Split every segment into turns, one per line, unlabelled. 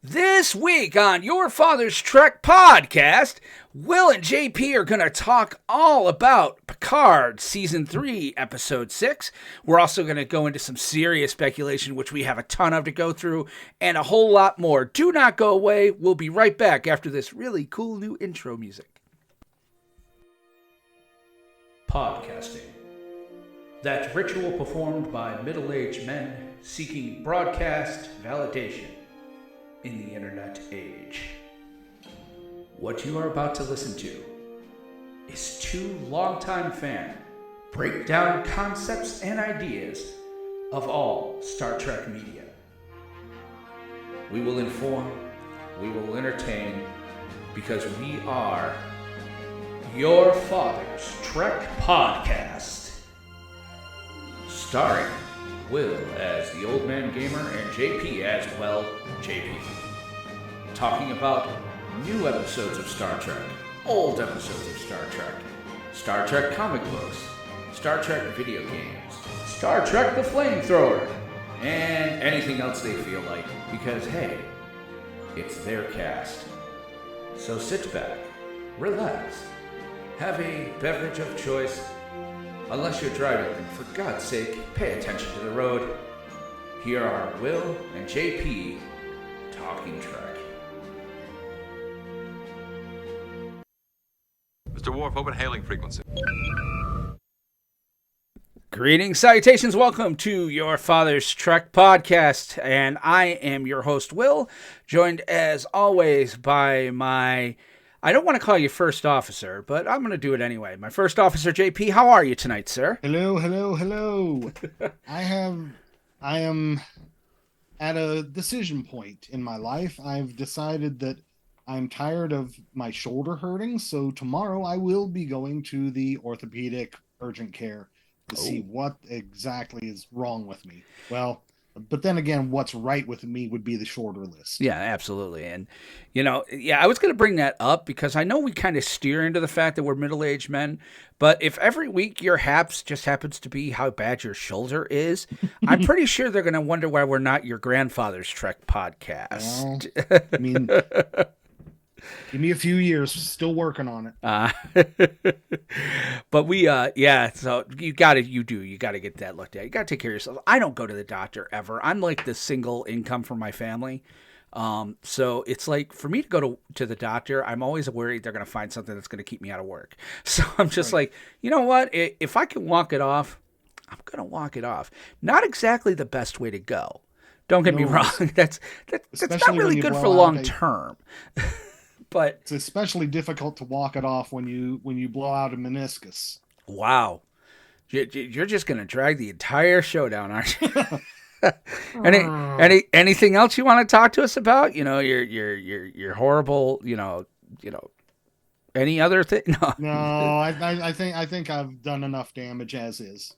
This week on Your Father's Trek podcast, Will and JP are going to talk all about Picard Season 3, Episode 6. We're also going to go into some serious speculation, which we have a ton of to go through, and a whole lot more. Do not go away. We'll be right back after this really cool new intro music. Podcasting. That ritual performed by middle-aged men seeking broadcast validation in the internet age. What you are about to listen to is two longtime fans break down concepts and ideas of all Star Trek media. We will inform, we will entertain, because we are Your Father's Trek Podcast. Starring Will as the Old Man Gamer and JP as, well, JP. Talking about new episodes of Star Trek, old episodes of Star Trek comic books, Star Trek video games, Star Trek the Flamethrower, and anything else they feel like, because hey, it's their cast. So sit back, relax, have a beverage of choice. Unless you're driving, then for God's sake, pay attention to the road. Here are Will and JP talking Trek.
Mr. Worf, open hailing frequency.
Greetings, salutations, welcome to Your Father's Trek Podcast, and I am your host, Will, joined as always by my... I don't want to call you first officer, but I'm going to do it anyway. My first officer, JP, how are you tonight, sir?
Hello. I am at a decision point in my life. I've decided that I'm tired of my shoulder hurting, so tomorrow I will be going to the orthopedic urgent care to see what exactly is wrong with me. Well, but then again, what's right with me would be the shorter list.
Yeah, absolutely. And, I was going to bring that up because I know we kind of steer into the fact that we're middle-aged men, but if every week your haps just happens to be how bad your shoulder is, I'm pretty sure they're going to wonder why we're not your grandfather's Trek podcast.
Well, I mean, give me a few years, still working on it.
But we, so you got to get that looked at. You got to take care of yourself. I don't go to the doctor ever. I'm like the single income for my family. So it's like for me to go to the doctor, I'm always worried they're going to find something that's going to keep me out of work. So I'm just like, you know what? If I can walk it off, I'm going to walk it off. Not exactly the best way to go. Don't get me wrong. That's not really good for long term. But
it's especially difficult to walk it off when you blow out a meniscus.
Wow. You're just going to drag the entire show down, aren't you? Anything else you want to talk to us about? Your horrible, any other thing?
No, I think I've done enough damage as is.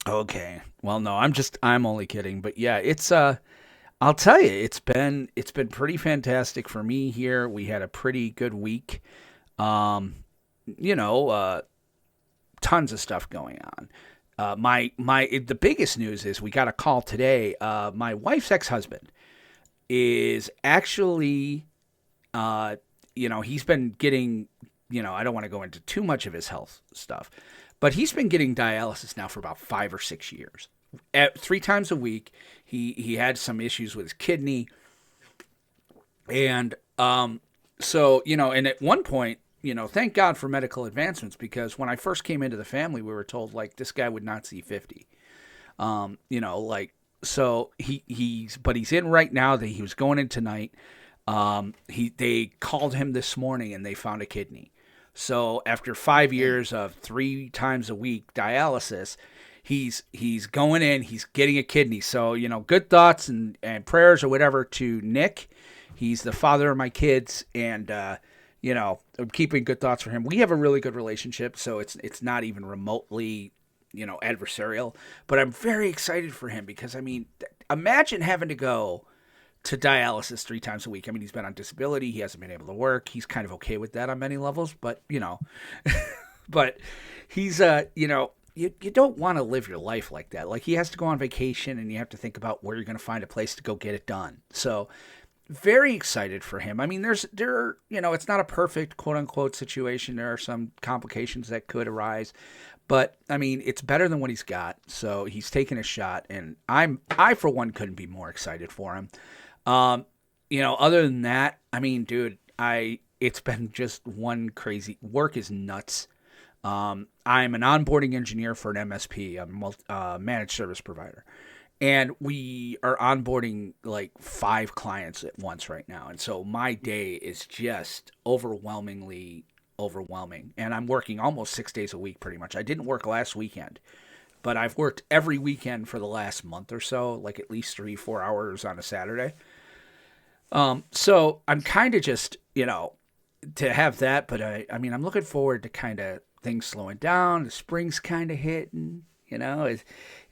Okay. Well, no, I'm only kidding, but yeah, it's I'll tell you, it's been pretty fantastic for me here. We had a pretty good week. Tons of stuff going on. The biggest news is we got a call today. My wife's ex-husband is actually, he's been getting, I don't want to go into too much of his health stuff, but he's been getting dialysis now for about 5 or 6 years. 3 times a week. He had some issues with his kidney. And so, and at one point, thank God for medical advancements, because when I first came into the family, we were told, like, this guy would not see 50. So he's in right now. That he was going in tonight. They called him this morning and they found a kidney. So after 5 years of 3 times a week dialysis, he's going in, he's getting a kidney. So, good thoughts and prayers or whatever to Nick. He's the father of my kids, and, I'm keeping good thoughts for him. We have a really good relationship, so it's not even remotely, adversarial. But I'm very excited for him because, imagine having to go to dialysis 3 times a week. He's been on disability. He hasn't been able to work. He's kind of okay with that on many levels, but, but he's, you don't want to live your life like that. Like, he has to go on vacation and you have to think about where you're going to find a place to go get it done. So very excited for him. I mean, it's not a perfect quote unquote situation. There are some complications that could arise, but I mean, it's better than what he's got. So he's taking a shot, and I for one couldn't be more excited for him. Other than that, I mean, dude, it's been just one crazy work is nuts. I'm an onboarding engineer for an MSP, a managed service provider. And we are onboarding like 5 clients at once right now. And so my day is just overwhelmingly overwhelming. And I'm working almost 6 days a week pretty much. I didn't work last weekend, but I've worked every weekend for the last month or so, like at least 3-4 hours on a Saturday. So I'm kind of just, to have that. But I mean, I'm looking forward to kind of things slowing down. The spring's kind of hitting.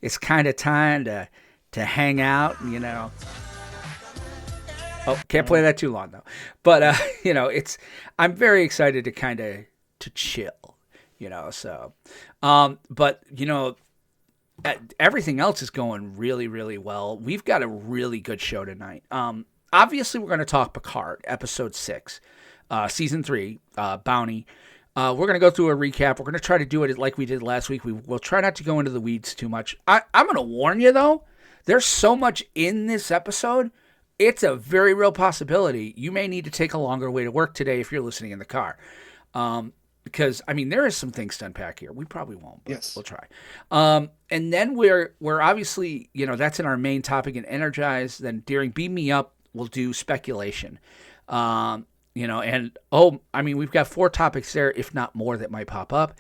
It's kind of time to hang out, Oh, can't play that too long though. But I'm very excited to kind of to chill, So, but everything else is going really, really well. We've got a really good show tonight. Obviously, we're going to talk Picard, episode 6, season 3, Bounty. We're going to go through a recap. We're going to try to do it like we did last week. We'll try not to go into the weeds too much. I'm going to warn you, though. There's so much in this episode. It's a very real possibility. You may need to take a longer way to work today if you're listening in the car. Because, I mean, there is some things to unpack here. We probably won't, but
yes,
we'll try. And then we're obviously, that's in our main topic in Energize. Then during Beam Me Up, we'll do speculation. We've got 4 topics there, if not more, that might pop up.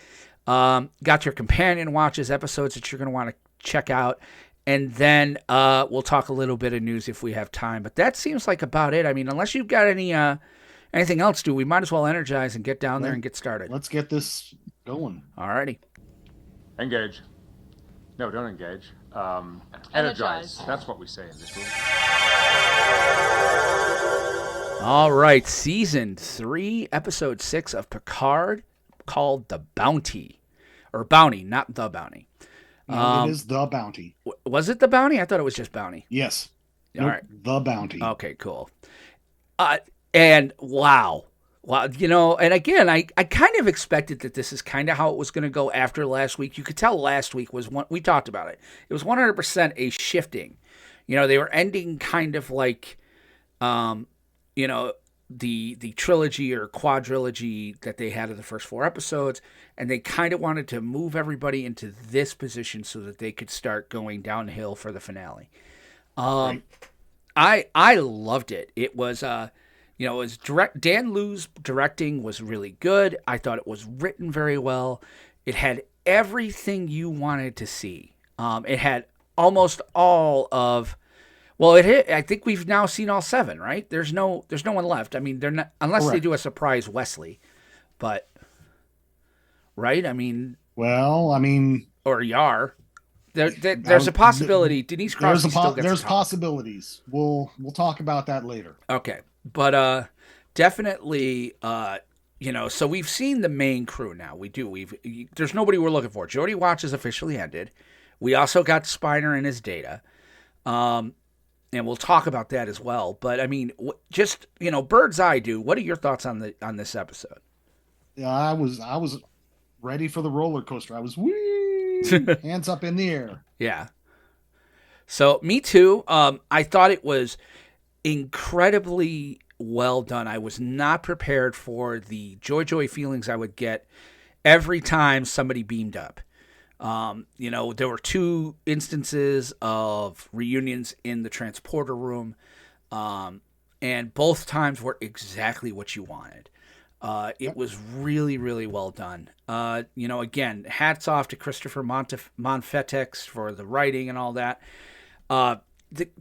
Got your companion watches, episodes that you're going to want to check out. And then we'll talk a little bit of news if we have time. But that seems like about it. I mean, unless you've got anything else, we might as well energize and get down there and get started.
Let's get this going.
All righty.
Engage. No, don't engage. Energize. That's what we say in this room.
All right, season 3, episode 6 of Picard, called The Bounty. Or Bounty, not The Bounty.
No, it is The Bounty.
Was it The Bounty? I thought it was just Bounty.
Yes.
All right.
The Bounty.
Okay, cool. And wow. And again, I kind of expected that this is kind of how it was going to go after last week. You could tell last week was we talked about it. It was 100% a shifting. They were ending kind of like, the trilogy or quadrilogy that they had of the first 4 episodes, and they kind of wanted to move everybody into this position so that they could start going downhill for the finale.
Right.
I loved it. It was it was direct. Dan Liu's directing was really good. I thought it was written very well. It had everything you wanted to see. It had almost all of. Well, I think we've now seen all 7, right? There's no one left. I mean, they're not unless
Correct.
they do a surprise Wesley, but right? I mean,
or
Yar. There's a possibility. Denise Crosby still gets
there's possibilities. We'll talk about that later.
Okay, but definitely, so we've seen the main crew now. We do. There's nobody we're looking for. Jody Watch is officially ended. We also got Spiner and his data. And we'll talk about that as well. But I mean, just bird's eye, dude. What are your thoughts on this episode?
Yeah, I was ready for the roller coaster. I was hands up in the air.
Yeah. So me too. I thought it was incredibly well done. I was not prepared for the joy feelings I would get every time somebody beamed up. There were 2 instances of reunions in the transporter room, and both times were exactly what you wanted. It was really, really well done. Again, hats off to Christopher Monfetex for the writing and all that.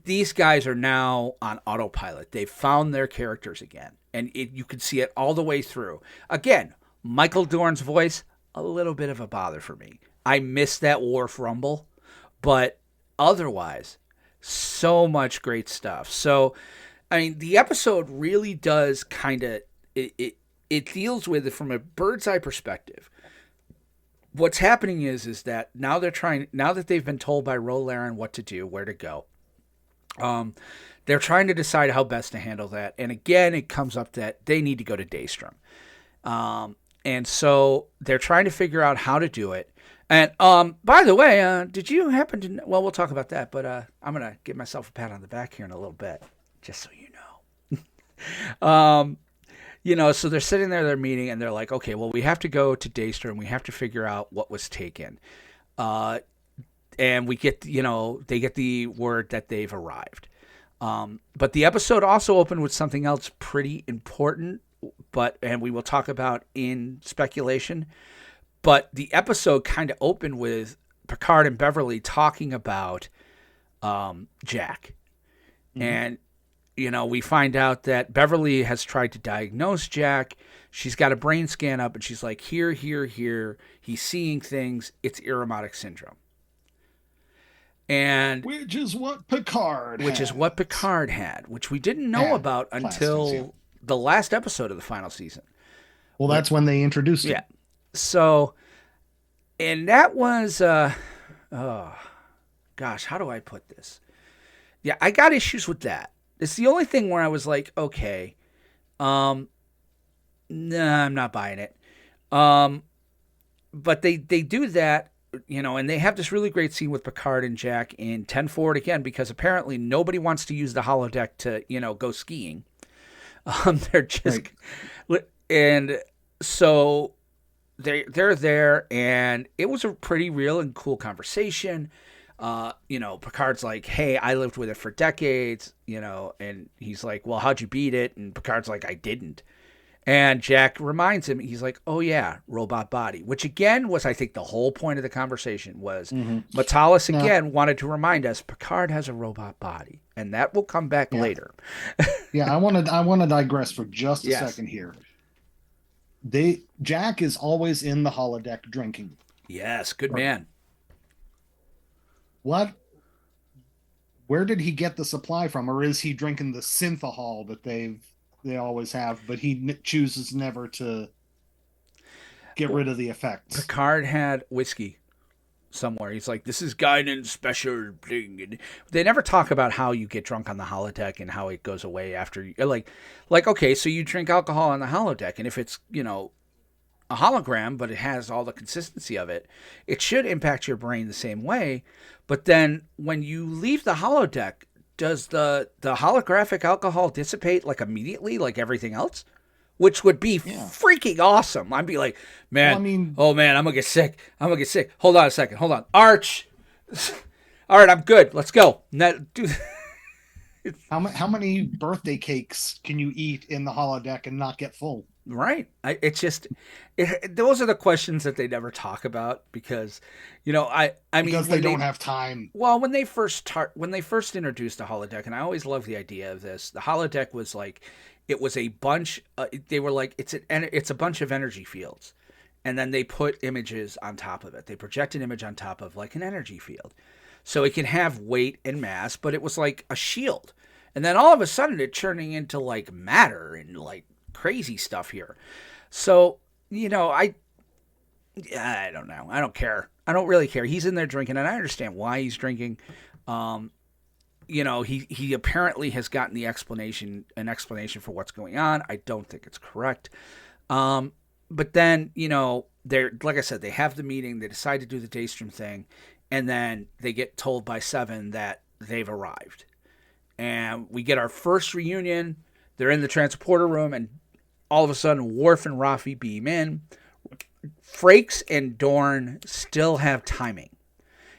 These guys are now on autopilot. They've found their characters again, and you can see it all the way through. Again, Michael Dorn's voice, a little bit of a bother for me. I missed that Worf rumble, but otherwise, so much great stuff. So, I mean, the episode really does kind of it deals with it from a bird's eye perspective. What's happening is that now that they've been told by Ro Laren what to do, where to go, they're trying to decide how best to handle that. And again, it comes up that they need to go to Daystrom. And so they're trying to figure out how to do it. And by the way, did you happen to? Well, we'll talk about that. But I'm gonna give myself a pat on the back here in a little bit, just so you know. So they're sitting there, they're meeting, and they're like, okay, well, we have to go to Daystrom. We have to figure out what was taken. And we get, they get the word that they've arrived. But the episode also opened with something else pretty important, and we will talk about in speculation. But the episode kind of opened with Picard and Beverly talking about Jack. Mm-hmm. And, we find out that Beverly has tried to diagnose Jack. She's got a brain scan up, and she's like, here. He's seeing things. It's Irumodic syndrome. And
which is what Picard
had, which we didn't know about until the last episode of the final season.
Well, that's when they introduced it.
Yeah. So, and that was, how do I put this? Yeah, I got issues with that. It's the only thing where I was like, okay, nah, I'm not buying it. But they do that, and they have this really great scene with Picard and Jack in 10 Forward again, because apparently nobody wants to use the holodeck to, go skiing. They're just, right. And so they're there, and it was a pretty real and cool conversation. Picard's like, hey, I lived with it for decades, and he's like, well, how'd you beat it? And Picard's like, I didn't. And Jack reminds him, he's like, oh yeah, robot body, which again was, I think, the whole point of the conversation was Matalas again wanted to remind us Picard has a robot body, and that will come back later.
I want to digress for just a second here. Jack is always in the holodeck drinking.
Yes, good man.
Where did he get the supply from, or is he drinking the synthahol that they always have, but he chooses never to get rid of the effects?
Picard had whiskey somewhere. He's like, this is Guinan special thing. And they never talk about how you get drunk on the holodeck and how it goes away after you, like, okay, so you drink alcohol on the holodeck, and if it's, a hologram, but it has all the consistency of it, it should impact your brain the same way. But then when you leave the holodeck, does the holographic alcohol dissipate like immediately, like everything else? Which would be freaking awesome. I'd be like, man, I'm gonna get sick. Hold on a second. Hold on. Arch. All right, I'm good. Let's go.
How many birthday cakes can you eat in the holodeck and not get full?
Right. Those are the questions that they never talk about because,
because they don't have time.
Well, when they first introduced the holodeck, and I always love the idea of this, the holodeck was like, it was a bunch. They were like, it's a bunch of energy fields, and then they put images on top of it. They project an image on top of like an energy field, so it can have weight and mass, but it was like a shield, and then all of a sudden it turning into like matter and like crazy stuff here. So, I don't know. I don't care. I don't really care. He's in there drinking, and I understand why he's drinking. He apparently has gotten an explanation for what's going on. I don't think it's correct. But then, they're, like I said, they have the meeting, they decide to do the Daystrom thing, and then they get told by Seven that they've arrived. And we get our first reunion. They're in the transporter room, and all of a sudden, Worf and Rafi beam in. Frakes and Dorn still have timing.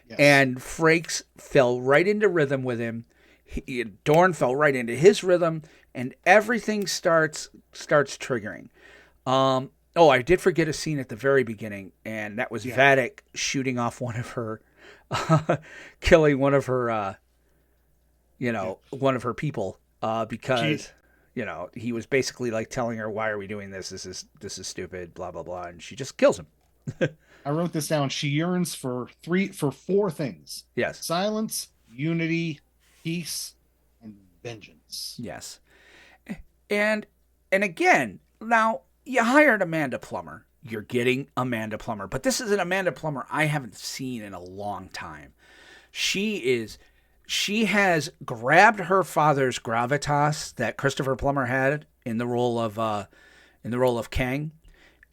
Yes. And Frakes fell right into rhythm with him. Dorn fell right into his rhythm, and everything starts triggering. I did forget a scene at the very beginning, and that was Vadic shooting off one of her, killing one of her, one of her people, because... he was basically like telling her, why are we doing this? This is stupid, blah, blah, blah. And she just kills him.
I wrote this down. She yearns for four things.
Yes.
Silence, unity, peace, and vengeance.
Yes. And again, now you hired Amanda Plummer. You're getting Amanda Plummer, but this is an Amanda Plummer I haven't seen in a long time. She she has grabbed her father's gravitas that Christopher Plummer had in the role of Kang.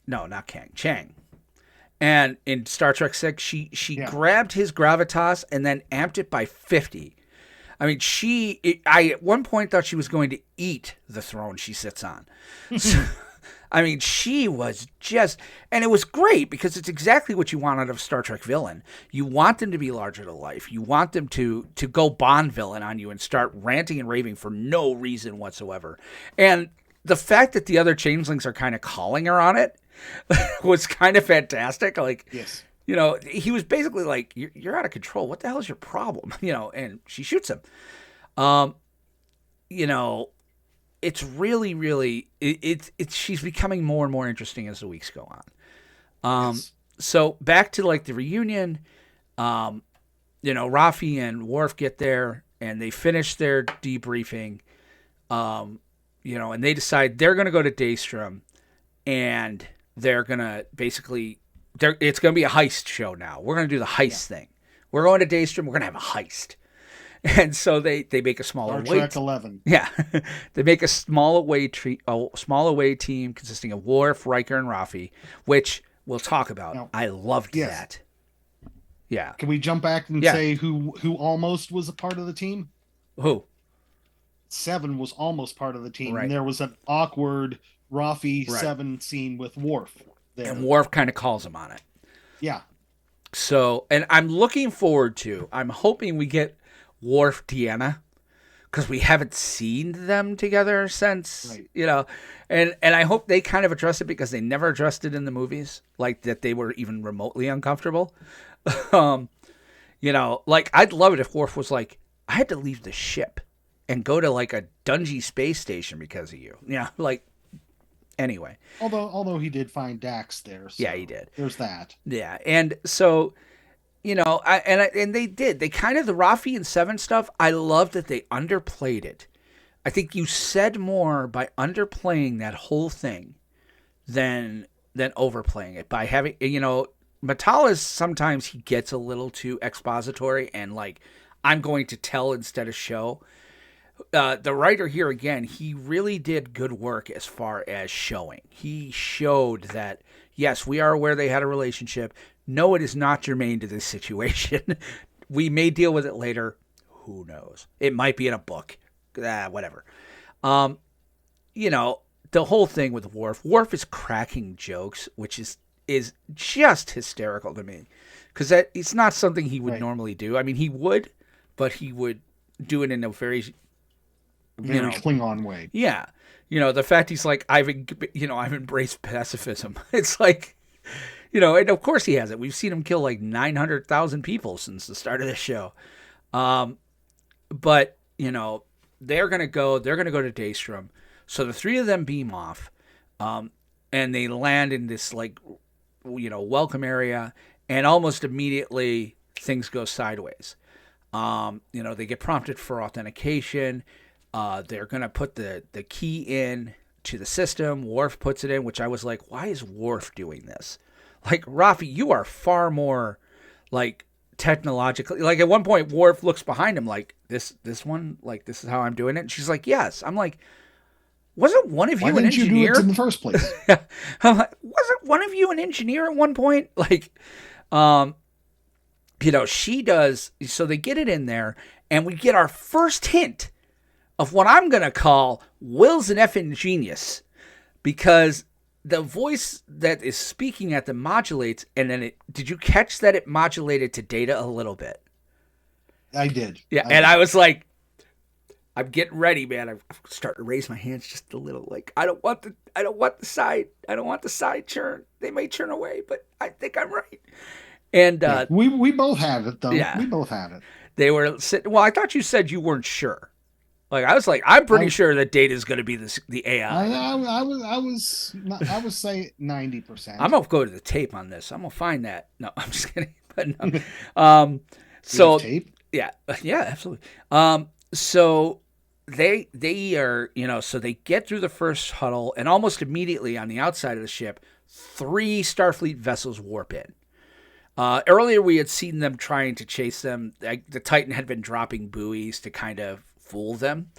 No, not Kang. Chang. And in Star Trek 6, she grabbed his gravitas and then amped it by 50. I mean, I at one point thought she was going to eat the throne she sits on. So, I mean, she was just, and it was great because it's exactly what you want out of a Star Trek villain. You want them to be larger than life. You want them to go Bond villain on you and start ranting and raving for no reason whatsoever. And the fact that the other changelings are kind of calling her on it was kind of fantastic. Like,
yes.
You know, he was basically like, you're out of control. What the hell is your problem? You know, and she shoots him. You know, it's really, really, it's she's becoming more and more interesting as the weeks go on.
Yes.
So back to like the reunion, you know, Rafi and Worf get there and they finish their debriefing, you know, and they decide they're going to go to Daystrom and they're going to basically, it's going to be a heist show now. We're going to do the heist thing. We're going to Daystrom. We're going to have a heist. And so they make a small
Star
away.
Trek 11.
Yeah. They make a small away team consisting of Worf, Riker, and Rafi, which we'll talk about.
Now,
I loved that. Yeah.
Can we jump back and say who almost was a part of the team?
Who?
7 was almost part of the team.
Right.
And there was an awkward Rafi 7 scene with Worf there.
And Worf kind of calls him on it.
Yeah.
So, and I'm looking forward to, I'm hoping we get Worf Deanna, because we haven't seen them together since, you know, and I hope they kind of address it because they never addressed it in the movies, like that they were even remotely uncomfortable. You know, like I'd love it if Worf was like, I had to leave the ship and go to like a dungy space station because of you. Yeah, like, anyway.
Although he did find Dax there. So
yeah, he did.
There's that.
Yeah, and so, you know, and they did. They kind of, the Rafi and 7 stuff, I love that they underplayed it. I think you said more by underplaying that whole thing than overplaying it. By having, you know, Matalas, sometimes he gets a little too expository and like, I'm going to tell instead of show. The writer here, again, he really did good work as far as showing. He showed that, yes, we are aware they had a relationship. No, it is not germane to this situation. We may deal with it later. Who knows? It might be in a book. Whatever. You know, the whole thing with Worf. Worf is cracking jokes, which is just hysterical to me. Because it's not something he would normally do. I mean, he would, but he would do it in a very
Klingon way.
Yeah. You know, the fact he's like, I've embraced pacifism. It's like, you know, and of course he has it. We've seen him kill like 900,000 people since the start of the show. But, you know, they're going to go to Daystrom. So the 3 of them beam off, and they land in this like, you know, welcome area, and almost immediately things go sideways. You know, they get prompted for authentication. They're going to put the key in to the system. Worf puts it in, which I was like, why is Worf doing this? Like, Rafi, you are far more, like, technologically. Like, at one point, Worf looks behind him like, this one, like, this is how I'm doing it. And she's like, yes. I'm like, wasn't one of you an engineer?
Why didn't you do it in the first place?
I'm like, wasn't one of you an engineer at one point? Like, you know, she does. So they get it in there, and we get our first hint of what I'm going to call Will's an effing genius, because the voice that is speaking at them modulates, and then did you catch that it modulated to Data a little bit?
I did.
Yeah, I was like, I'm getting ready, man. I'm starting to raise my hands just a little. Like, I don't want the side churn. They may churn away, but I think I'm right. And
we both had it though.
Yeah.
We both had it.
They were sitting. Well, I thought you said you weren't sure. Like, I was like, I'm pretty sure that Data is going to be the AI.
I would say 90%.
I'm gonna go to the tape on this. I'm gonna find that. No, I'm just kidding. But no. So
tape?
Yeah, absolutely. So they are, you know, so they get through the first huddle, and almost immediately on the outside of the ship, 3 Starfleet vessels warp in. Earlier, we had seen them trying to chase them. The Titan had been dropping buoys to kind of fool them.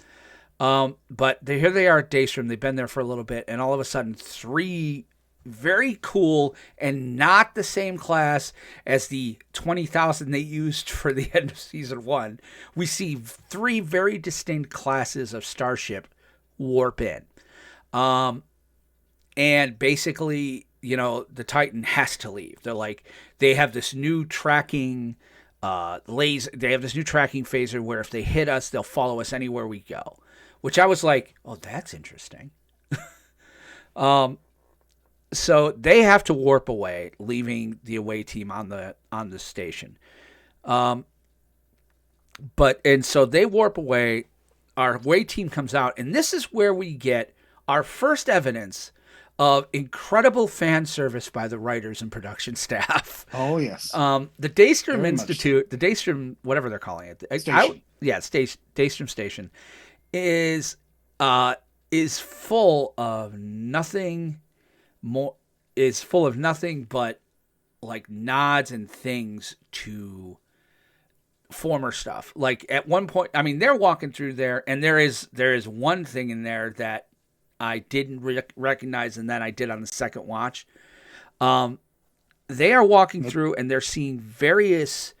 But here they are at Daystrom. They've been there for a little bit, and all of a sudden, 3 very cool and not the same class as the 20,000 they used for the end of season 1. We see 3 very distinct classes of starship warp in. And basically, the Titan has to leave. They have this new tracking laser. They have this new tracking phaser where if they hit us, they'll follow us anywhere we go. Which I was like, oh, that's interesting. So they have to warp away, leaving the away team on the station. So they warp away. Our away team comes out, and this is where we get our first evidence of incredible fan service by the writers and production staff.
Oh, yes.
The Daystrom
Very
Institute, the Daystrom, whatever they're calling it.
Station.
Daystrom Station is full of nothing but like nods and things to former stuff. Like at one point, I mean, they're walking through there, and there is one thing in there that I didn't recognize, and then I did on the second watch. They are walking through, and they're seeing various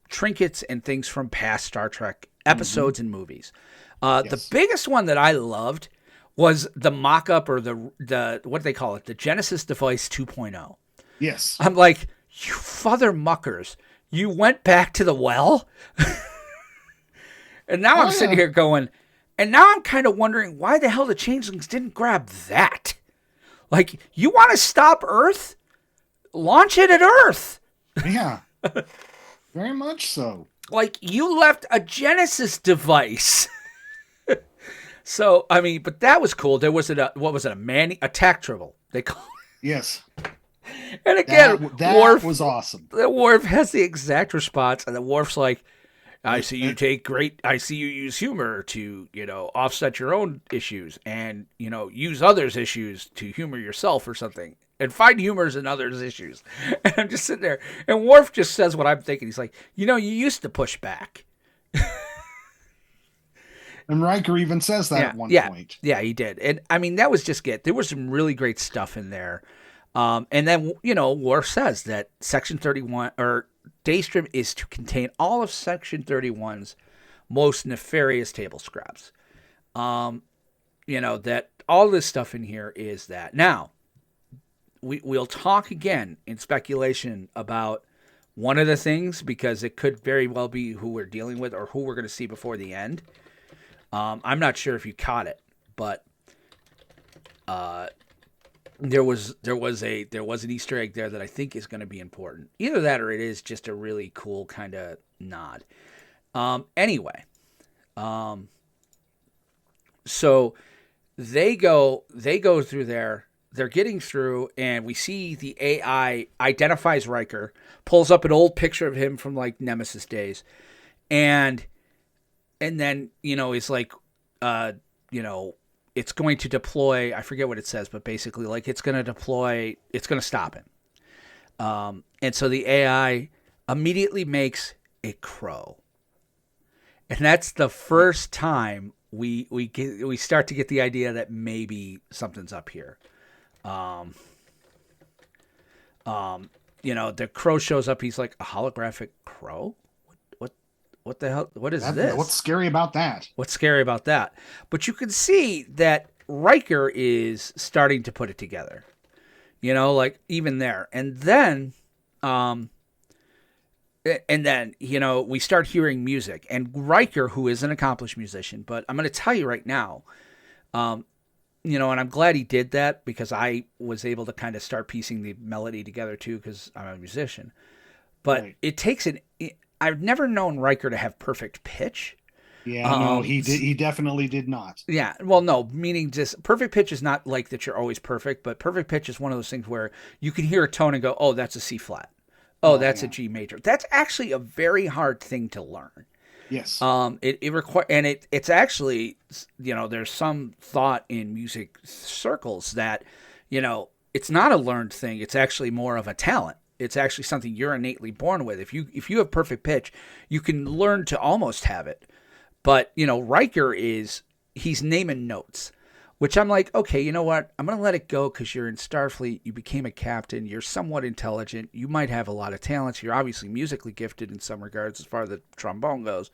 trinkets and things from past Star Trek episodes and movies. The biggest one that I loved was the mock-up, or the what do they call it? The Genesis device 2.0.
Yes.
I'm like, you father muckers, you went back to the well? And now I'm sitting here going, and now I'm kind of wondering why the hell the changelings didn't grab that. Like, you want to stop Earth? Launch it at Earth.
Yeah. Very much so.
Like, you left a Genesis device. So, I mean, but that was cool. There was a tack triple, they call it.
Yes.
And again,
that
Worf
was awesome.
The Worf has the exact response, and the Worf's like, I see you use humor to, offset your own issues and, use others' issues to humor yourself or something, and find humors in others' issues. And I'm just sitting there, and Worf just says what I'm thinking. He's like, you used to push back.
And Riker even says that at one point.
Yeah, he did. And I mean, that was just good. There was some really great stuff in there. And then, Worf says that Section 31, or Daystrom, is to contain all of Section 31's most nefarious table scraps. That all this stuff in here is that. Now, we'll talk again in speculation about one of the things, because it could very well be who we're dealing with or who we're going to see before the end. I'm not sure if you caught it, but there was an Easter egg there that I think is going to be important. Either that, or it is just a really cool kind of nod. Anyway, so they go through there. They're getting through, and we see the AI identifies Riker, pulls up an old picture of him from like Nemesis days, and then, it's like, it's going to deploy, I forget what it says, but basically, like, it's going to stop him. And so the AI immediately makes a crow. And that's the first time we start to get the idea that maybe something's up here. The crow shows up, he's like, a holographic crow? What the hell? What is this?
What's scary about that?
What's scary about that? But you can see that Riker is starting to put it together. Like even there. And then we start hearing music. And Riker, who is an accomplished musician, but I'm going to tell you right now, and I'm glad he did that, because I was able to kind of start piecing the melody together too, because I'm a musician. But right. It takes I've never known Riker to have perfect pitch.
Yeah, no, he did. He definitely did not.
Yeah, well, no, meaning just perfect pitch is not like that you're always perfect, but perfect pitch is one of those things where you can hear a tone and go, oh, that's a C flat. Oh, that's a G major. That's actually a very hard thing to learn.
Yes.
It's actually, there's some thought in music circles that, it's not a learned thing. It's actually more of a talent. It's actually something you're innately born with. If you have perfect pitch, you can learn to almost have it. But, Riker he's naming notes, which I'm like, okay, you know what? I'm going to let it go because you're in Starfleet. You became a captain. You're somewhat intelligent. You might have a lot of talents. You're obviously musically gifted in some regards as far as the trombone goes.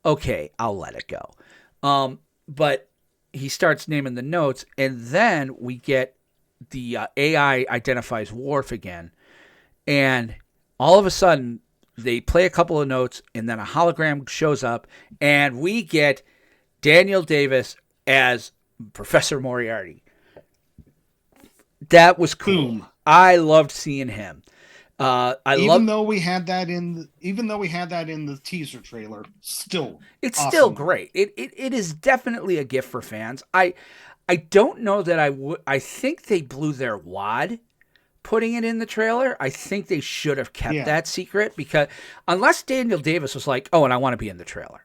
Okay, I'll let it go. But he starts naming the notes, and then we get the AI identifies Worf again. And all of a sudden, they play a couple of notes, and then a hologram shows up, and we get Daniel Davis as Professor Moriarty. That was cool.
Boom.
I loved seeing him.
Even though we had that in the teaser trailer, it's
awesome. Still great. It is definitely a gift for fans. I don't know that I think they blew their wad putting it in the trailer. I think they should have kept that secret, because unless Daniel Davis was like, oh, and I want to be in the trailer.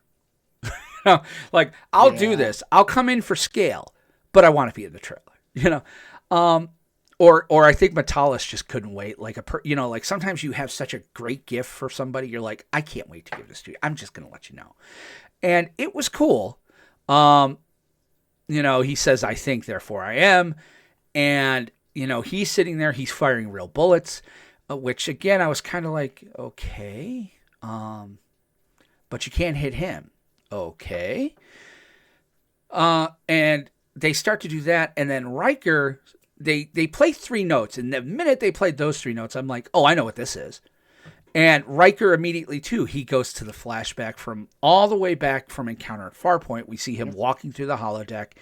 Like, I'll do this. I'll come in for scale, but I want to be in the trailer. Or I think Metalis just couldn't wait. Like like sometimes you have such a great gift for somebody, you're like, I can't wait to give this to you. I'm just gonna let you know. And it was cool. He says, I think, therefore I am. And he's sitting there, he's firing real bullets, which again, I was kind of like, okay, but you can't hit him. Okay. And they start to do that. And then Riker, they play 3 notes. And the minute they played those 3 notes, I'm like, oh, I know what this is. And Riker immediately, too, he goes to the flashback from all the way back from Encounter at Farpoint. We see him walking through the holodeck,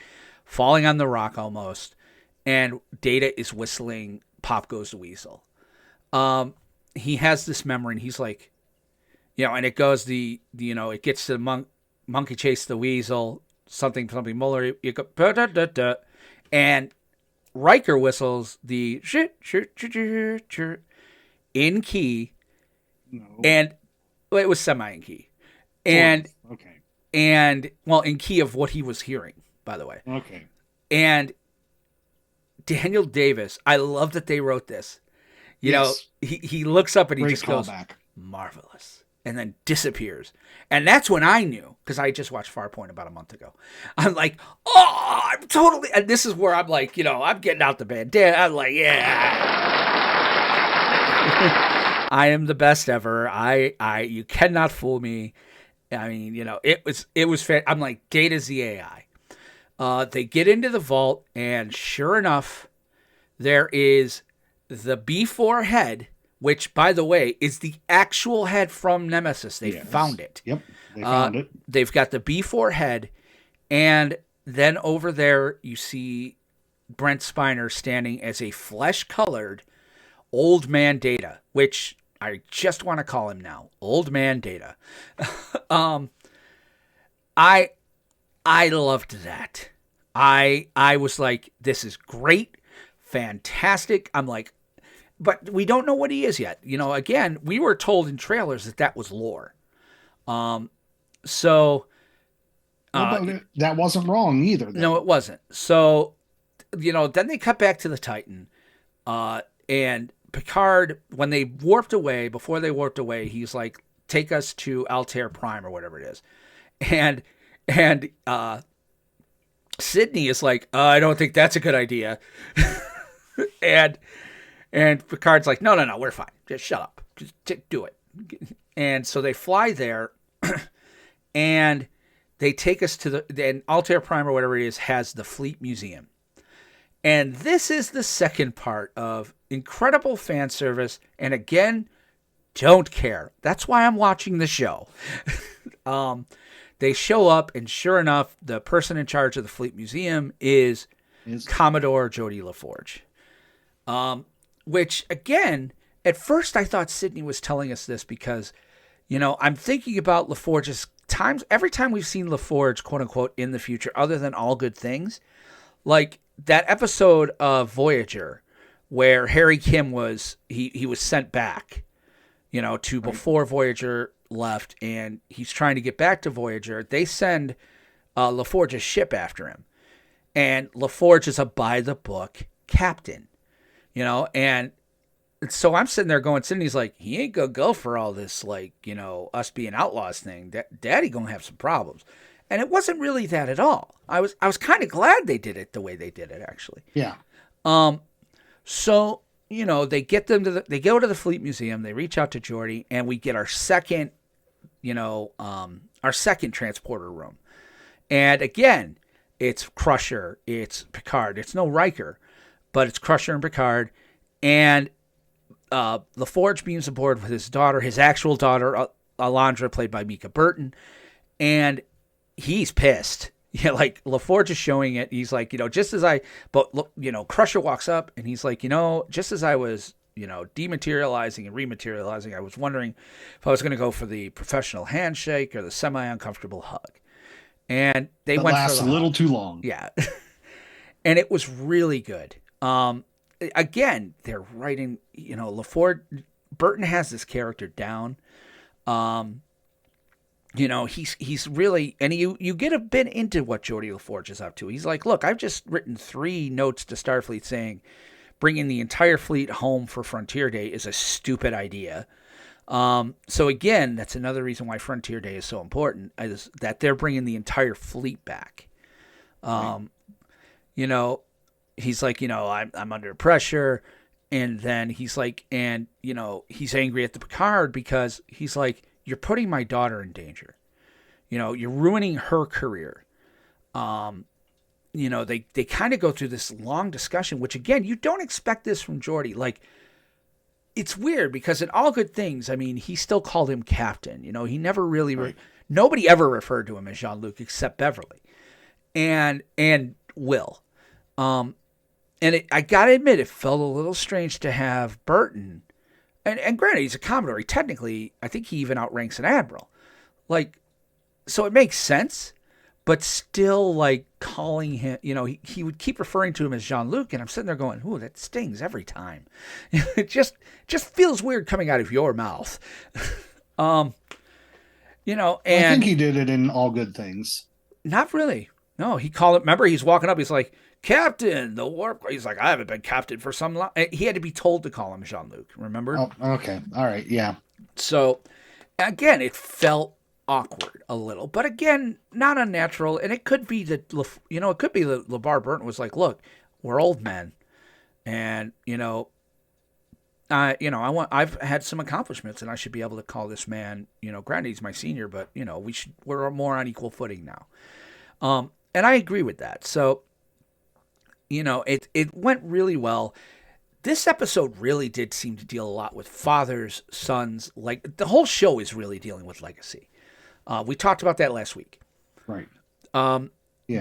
falling on the rock almost. And Data is whistling Pop Goes the Weasel. He has this memory, and he's like, and it goes it gets to the monkey chase the weasel, something Muller, you go, da-da-da-da, and Riker whistles the in key, and it was semi in key, and in key of what he was hearing, by the way.
Okay,
and Daniel Davis, I love that they wrote this. He looks up and he just goes, marvelous, and then disappears. And that's when I knew, because I just watched Farpoint about a month ago. I'm like, oh, I'm totally, and this is where I'm like, I'm getting out the bandana. I'm like, yeah. I am the best ever. You cannot fool me. I mean, it was I'm like, Data's the AI. They get into the vault, and sure enough, there is the B4 head, which, by the way, is the actual head from Nemesis. They found it.
Yep, they found it.
They've got the B4 head, and then over there you see Brent Spiner standing as a flesh-colored old man Data, which I just want to call him now, Old Man Data. I loved that. I was like, this is great, fantastic. I'm like, but we don't know what he is yet. Again, we were told in trailers that was lore. So
that wasn't wrong either, though.
No, it wasn't. So, then they cut back to the Titan, and Picard, when they warped away, before they warped away, he's like, take us to Altair Prime or whatever it is. And Sydney is like, I don't think that's a good idea. and Picard's like, no, we're fine. Just shut up. Just do it. And so they fly there, and they take us to and Altair Prime or whatever it is has the Fleet Museum. And this is the second part of incredible fan service. And again, don't care. That's why I'm watching the show. They show up, and sure enough, the person in charge of the Fleet Museum is Commodore Jodie LaForge. Which, again, at first I thought Sydney was telling us this because, I'm thinking about LaForge's times. Every time we've seen LaForge, quote unquote, in the future, other than All Good Things, like that episode of Voyager where Harry Kim was sent back, to before Voyager left, and he's trying to get back to Voyager. They send LaForge's ship after him, and LaForge is a by the book captain. And so I'm sitting there going, Sydney's like, he ain't gonna go for all this, like, us being outlaws thing. Daddy gonna have some problems. And it wasn't really that at all. I was kind of glad they did it the way they did it, actually.
Yeah.
So, they get them they go to the Fleet Museum, they reach out to Geordi, and we get our second transporter room. And again, it's Crusher, it's Picard. It's no Riker, but it's Crusher and Picard. And LaForge beams aboard with his daughter, his actual daughter, Alondra, played by Mika Burton. And he's pissed. Yeah, like LaForge is showing it. He's like, Crusher walks up and he's like, just as I was, dematerializing and rematerializing, I was wondering if I was going to go for the professional handshake or the semi-uncomfortable hug. And they went
lasts
for
a little too long.
Yeah. And it was really good. Again, they're writing, LaForge, Burton has this character down. He's really, and you get a bit into what Geordi LaForge is up to. He's like, look, I've just written 3 notes to Starfleet saying bringing the entire fleet home for Frontier Day is a stupid idea. So again, that's another reason why Frontier Day is so important, is that they're bringing the entire fleet back. Right. He's like, I'm under pressure. And then he's like, he's angry at the Picard because he's like, you're putting my daughter in danger. You're ruining her career. They kind of go through this long discussion, which again, you don't expect this from Geordi. Like, it's weird because in All Good Things, I mean, he still called him Captain. He never really,
right.
Nobody ever referred to him as Jean-Luc except Beverly and Will. I got to admit, it felt a little strange to have Burton. And granted, he's a Commodore. Technically, I think he even outranks an Admiral. Like, so it makes sense, but still, like, calling him, he would keep referring to him as Jean-Luc, and I'm sitting there going, ooh, that stings every time. It just feels weird coming out of your mouth. And
I think he did it in All Good Things.
Not really. No, he called it, remember, he's walking up, he's like, Captain, the warp. He's like, I haven't been captain for some long. He had to be told to call him Jean-Luc, remember?
Oh, okay. All right. Yeah.
So, again, it felt awkward a little, but again, not unnatural. And it could be that, it could be that LeVar Burton was like, look, we're old men. And, I've had some accomplishments and I should be able to call this man, granted he's my senior, but, we're more on equal footing now. And I agree with that. So, it went really well. This episode really did seem to deal a lot with fathers, sons. Like, the whole show is really dealing with legacy. We talked about that last week.
Right.
Yeah,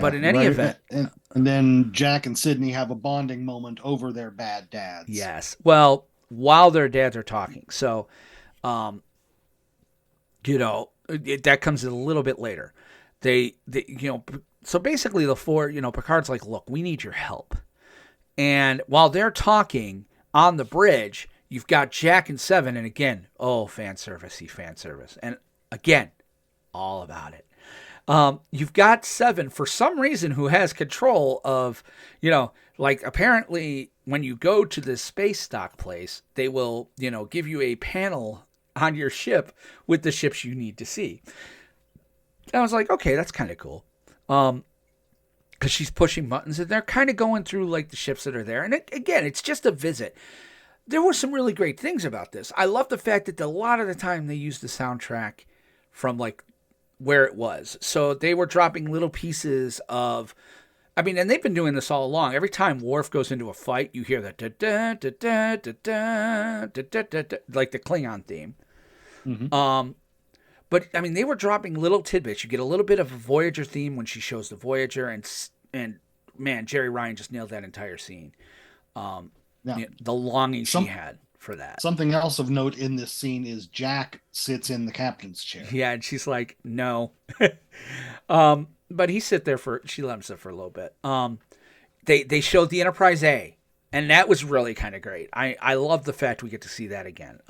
but in any event.
And then Jack and Sydney have a bonding moment over their bad dads.
Yes. Well, while their dads are talking. So, that comes a little bit later. So basically Picard's like, look, we need your help. And while they're talking on the bridge, you've got Jack and Seven. And again, fan service. And again, all about it. You've got Seven for some reason who has control of, apparently when you go to the space stock place, they will, give you a panel on your ship with the ships you need to see. And I was like, okay, that's kind of cool. Because she's pushing buttons and they're kind of going through like the ships that are there. And again, it's just a visit. There were some really great things about this. I love the fact that a lot of the time they used the soundtrack from like where it was. So they were dropping little pieces of, and they've been doing this all along. Every time Worf goes into a fight, you hear that like the Klingon theme. Mm-hmm. But, they were dropping little tidbits. You get a little bit of a Voyager theme when she shows the Voyager, and man, Jerry Ryan just nailed that entire scene. The longing she had for that.
Something else of note in this scene is Jack sits in the captain's chair.
Yeah, and she's like, no. But she let him sit for a little bit. They showed the Enterprise A, and that was really kind of great. I love the fact we get to see that again.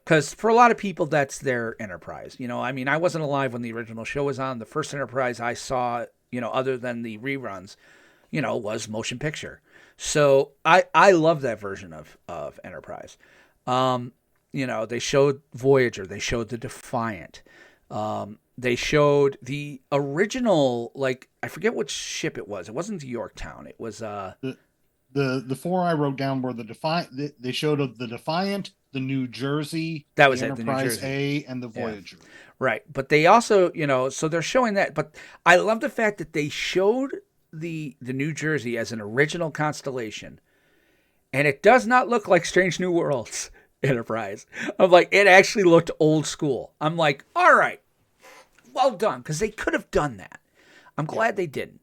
Because for a lot of people, that's their Enterprise. I wasn't alive when the original show was on. The first Enterprise I saw, other than the reruns, was motion picture. So I love that version of Enterprise. They showed Voyager, they showed the Defiant, they showed the original, like, I forget which ship it was. It wasn't the Yorktown. It was
the four I wrote down were the Defiant. They showed the Defiant, the New Jersey,
that was
the
it, the New
Enterprise
Jersey.
A, and the Voyager.
Yeah. Right, but they also, so they're showing that. But I love the fact that they showed the New Jersey as an original constellation, and it does not look like Strange New Worlds Enterprise. I'm like, it actually looked old school. I'm like, all right, well done, because they could have done that. I'm glad they didn't,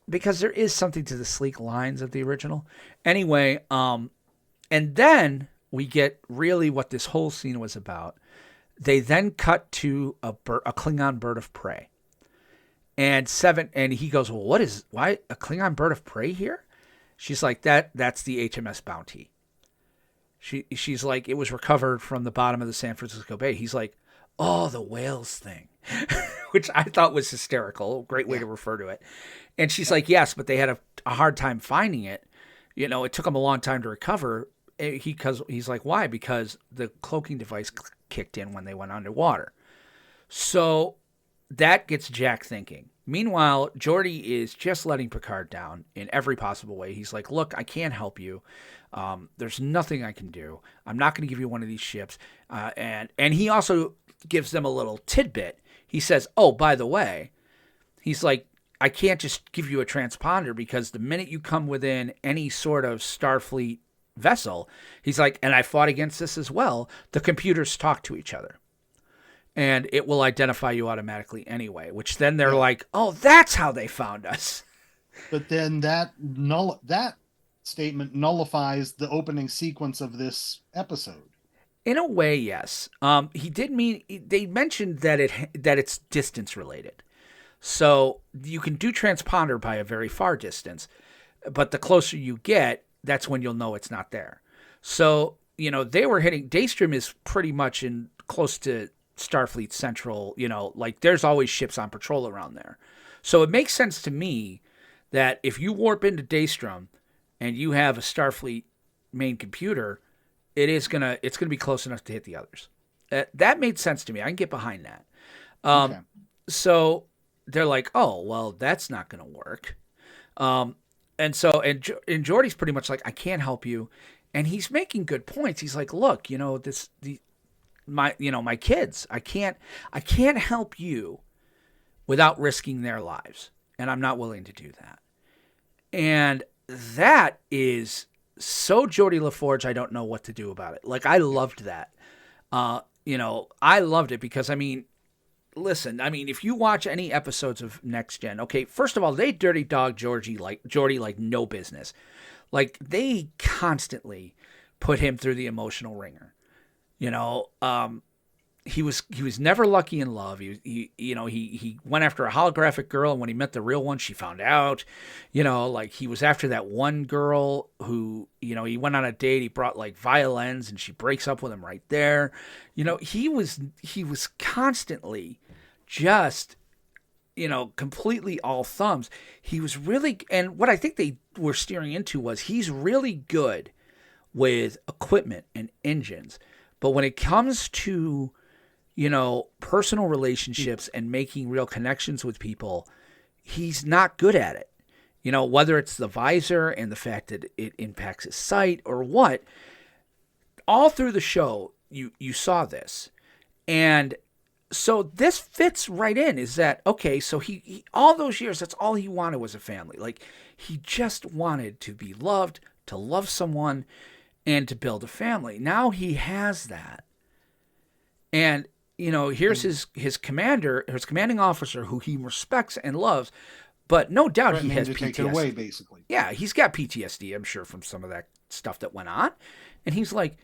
because there is something to the sleek lines of the original. Anyway, and then we get really what this whole scene was about. They then cut to a Klingon bird of prey. And he goes, well, why a Klingon bird of prey here? She's like, that's the HMS Bounty. She's like, it was recovered from the bottom of the San Francisco Bay. He's like, oh, the whales thing, which I thought was hysterical. Great way to refer to it. And she's like, yes, but they had a hard time finding it. It took them a long time to recover. He's like, why? Because the cloaking device kicked in when they went underwater. So that gets Jack thinking. Meanwhile, Geordi is just letting Picard down in every possible way. He's like, look, I can't help you. There's nothing I can do. I'm not going to give you one of these ships. And he also gives them a little tidbit. He says, oh, by the way, he's like, I can't just give you a transponder, because the minute you come within any sort of Starfleet vessel, he's like, and I fought against this as well, the computers talk to each other. And it will identify you automatically anyway, which then they're like, oh, that's how they found us.
But then that statement nullifies the opening sequence of this episode.
In a way, yes. They mentioned that it's distance related. So you can do transponder by a very far distance, but the closer you get, that's when you'll know it's not there. So, they were hitting, Daystrom is pretty much in close to Starfleet Central, like there's always ships on patrol around there. So it makes sense to me that if you warp into Daystrom and you have a Starfleet main computer, it's gonna be close enough to hit the others. That made sense to me. I can get behind that. Okay. So they're like, oh, well, that's not gonna work. And Geordi's pretty much like, I can't help you. And he's making good points. He's like, look, my kids, I can't help you without risking their lives. And I'm not willing to do that. And that is so Geordi LaForge, I don't know what to do about it. Like, I loved that. I loved it because, listen, if you watch any episodes of Next Gen, okay, first of all, they dirty dog Geordi like no business. Like, they constantly put him through the emotional ringer. He was never lucky in love. He went after a holographic girl, and when he met the real one, she found out. Like, he was after that one girl who, he went on a date, he brought like violins, and she breaks up with him right there. He was constantly just, completely all thumbs. He was really, and what I think they were steering into was he's really good with equipment and engines. But when it comes to, personal relationships and making real connections with people, he's not good at it. Whether it's the visor and the fact that it impacts his sight or what, all through the show, you saw this. And so this fits right in, is that, okay, so he all those years, that's all he wanted was a family. Like, he just wanted to be loved, to love someone, and to build a family. Now he has that. And, here's his commander, his commanding officer, who he respects and loves, but no doubt he has PTSD.
Take it away, basically.
Yeah, he's got PTSD, I'm sure, from some of that stuff that went on. And he's like,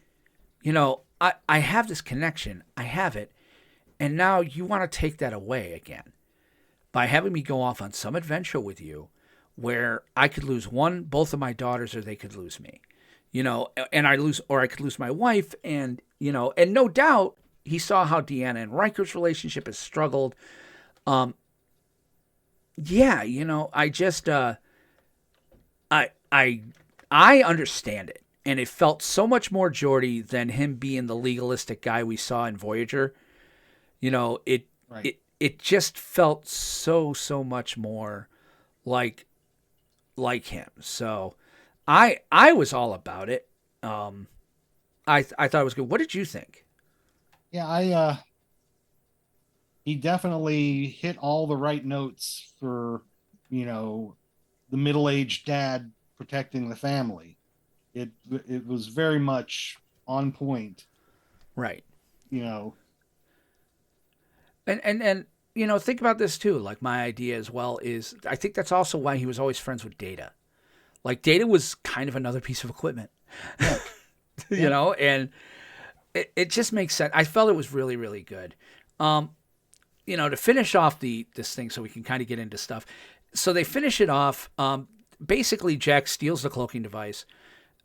I have this connection, I have it, and now you want to take that away again by having me go off on some adventure with you where I could lose both of my daughters, or they could lose me. And I could lose my wife, and no doubt he saw how Deanna and Riker's relationship has struggled. I just, I understand it, and it felt so much more Geordi than him being the legalistic guy we saw in Voyager. You know, it just felt so much more like him. So I was all about it. I thought it was good. What did you think?
Yeah, he definitely hit all the right notes for, you know, the middle-aged dad protecting the family. It was very much on point,
Right.
you know.
And you know, think about this too. Like my idea as well is I think that's also why he was always friends with Data. Like Data was kind of another piece of equipment.
Yeah.
You know, and it just makes sense. I felt it was really, really good. You know, to finish off this thing so we can kind of get into stuff. So they finish it off. Basically, Jack steals the cloaking device.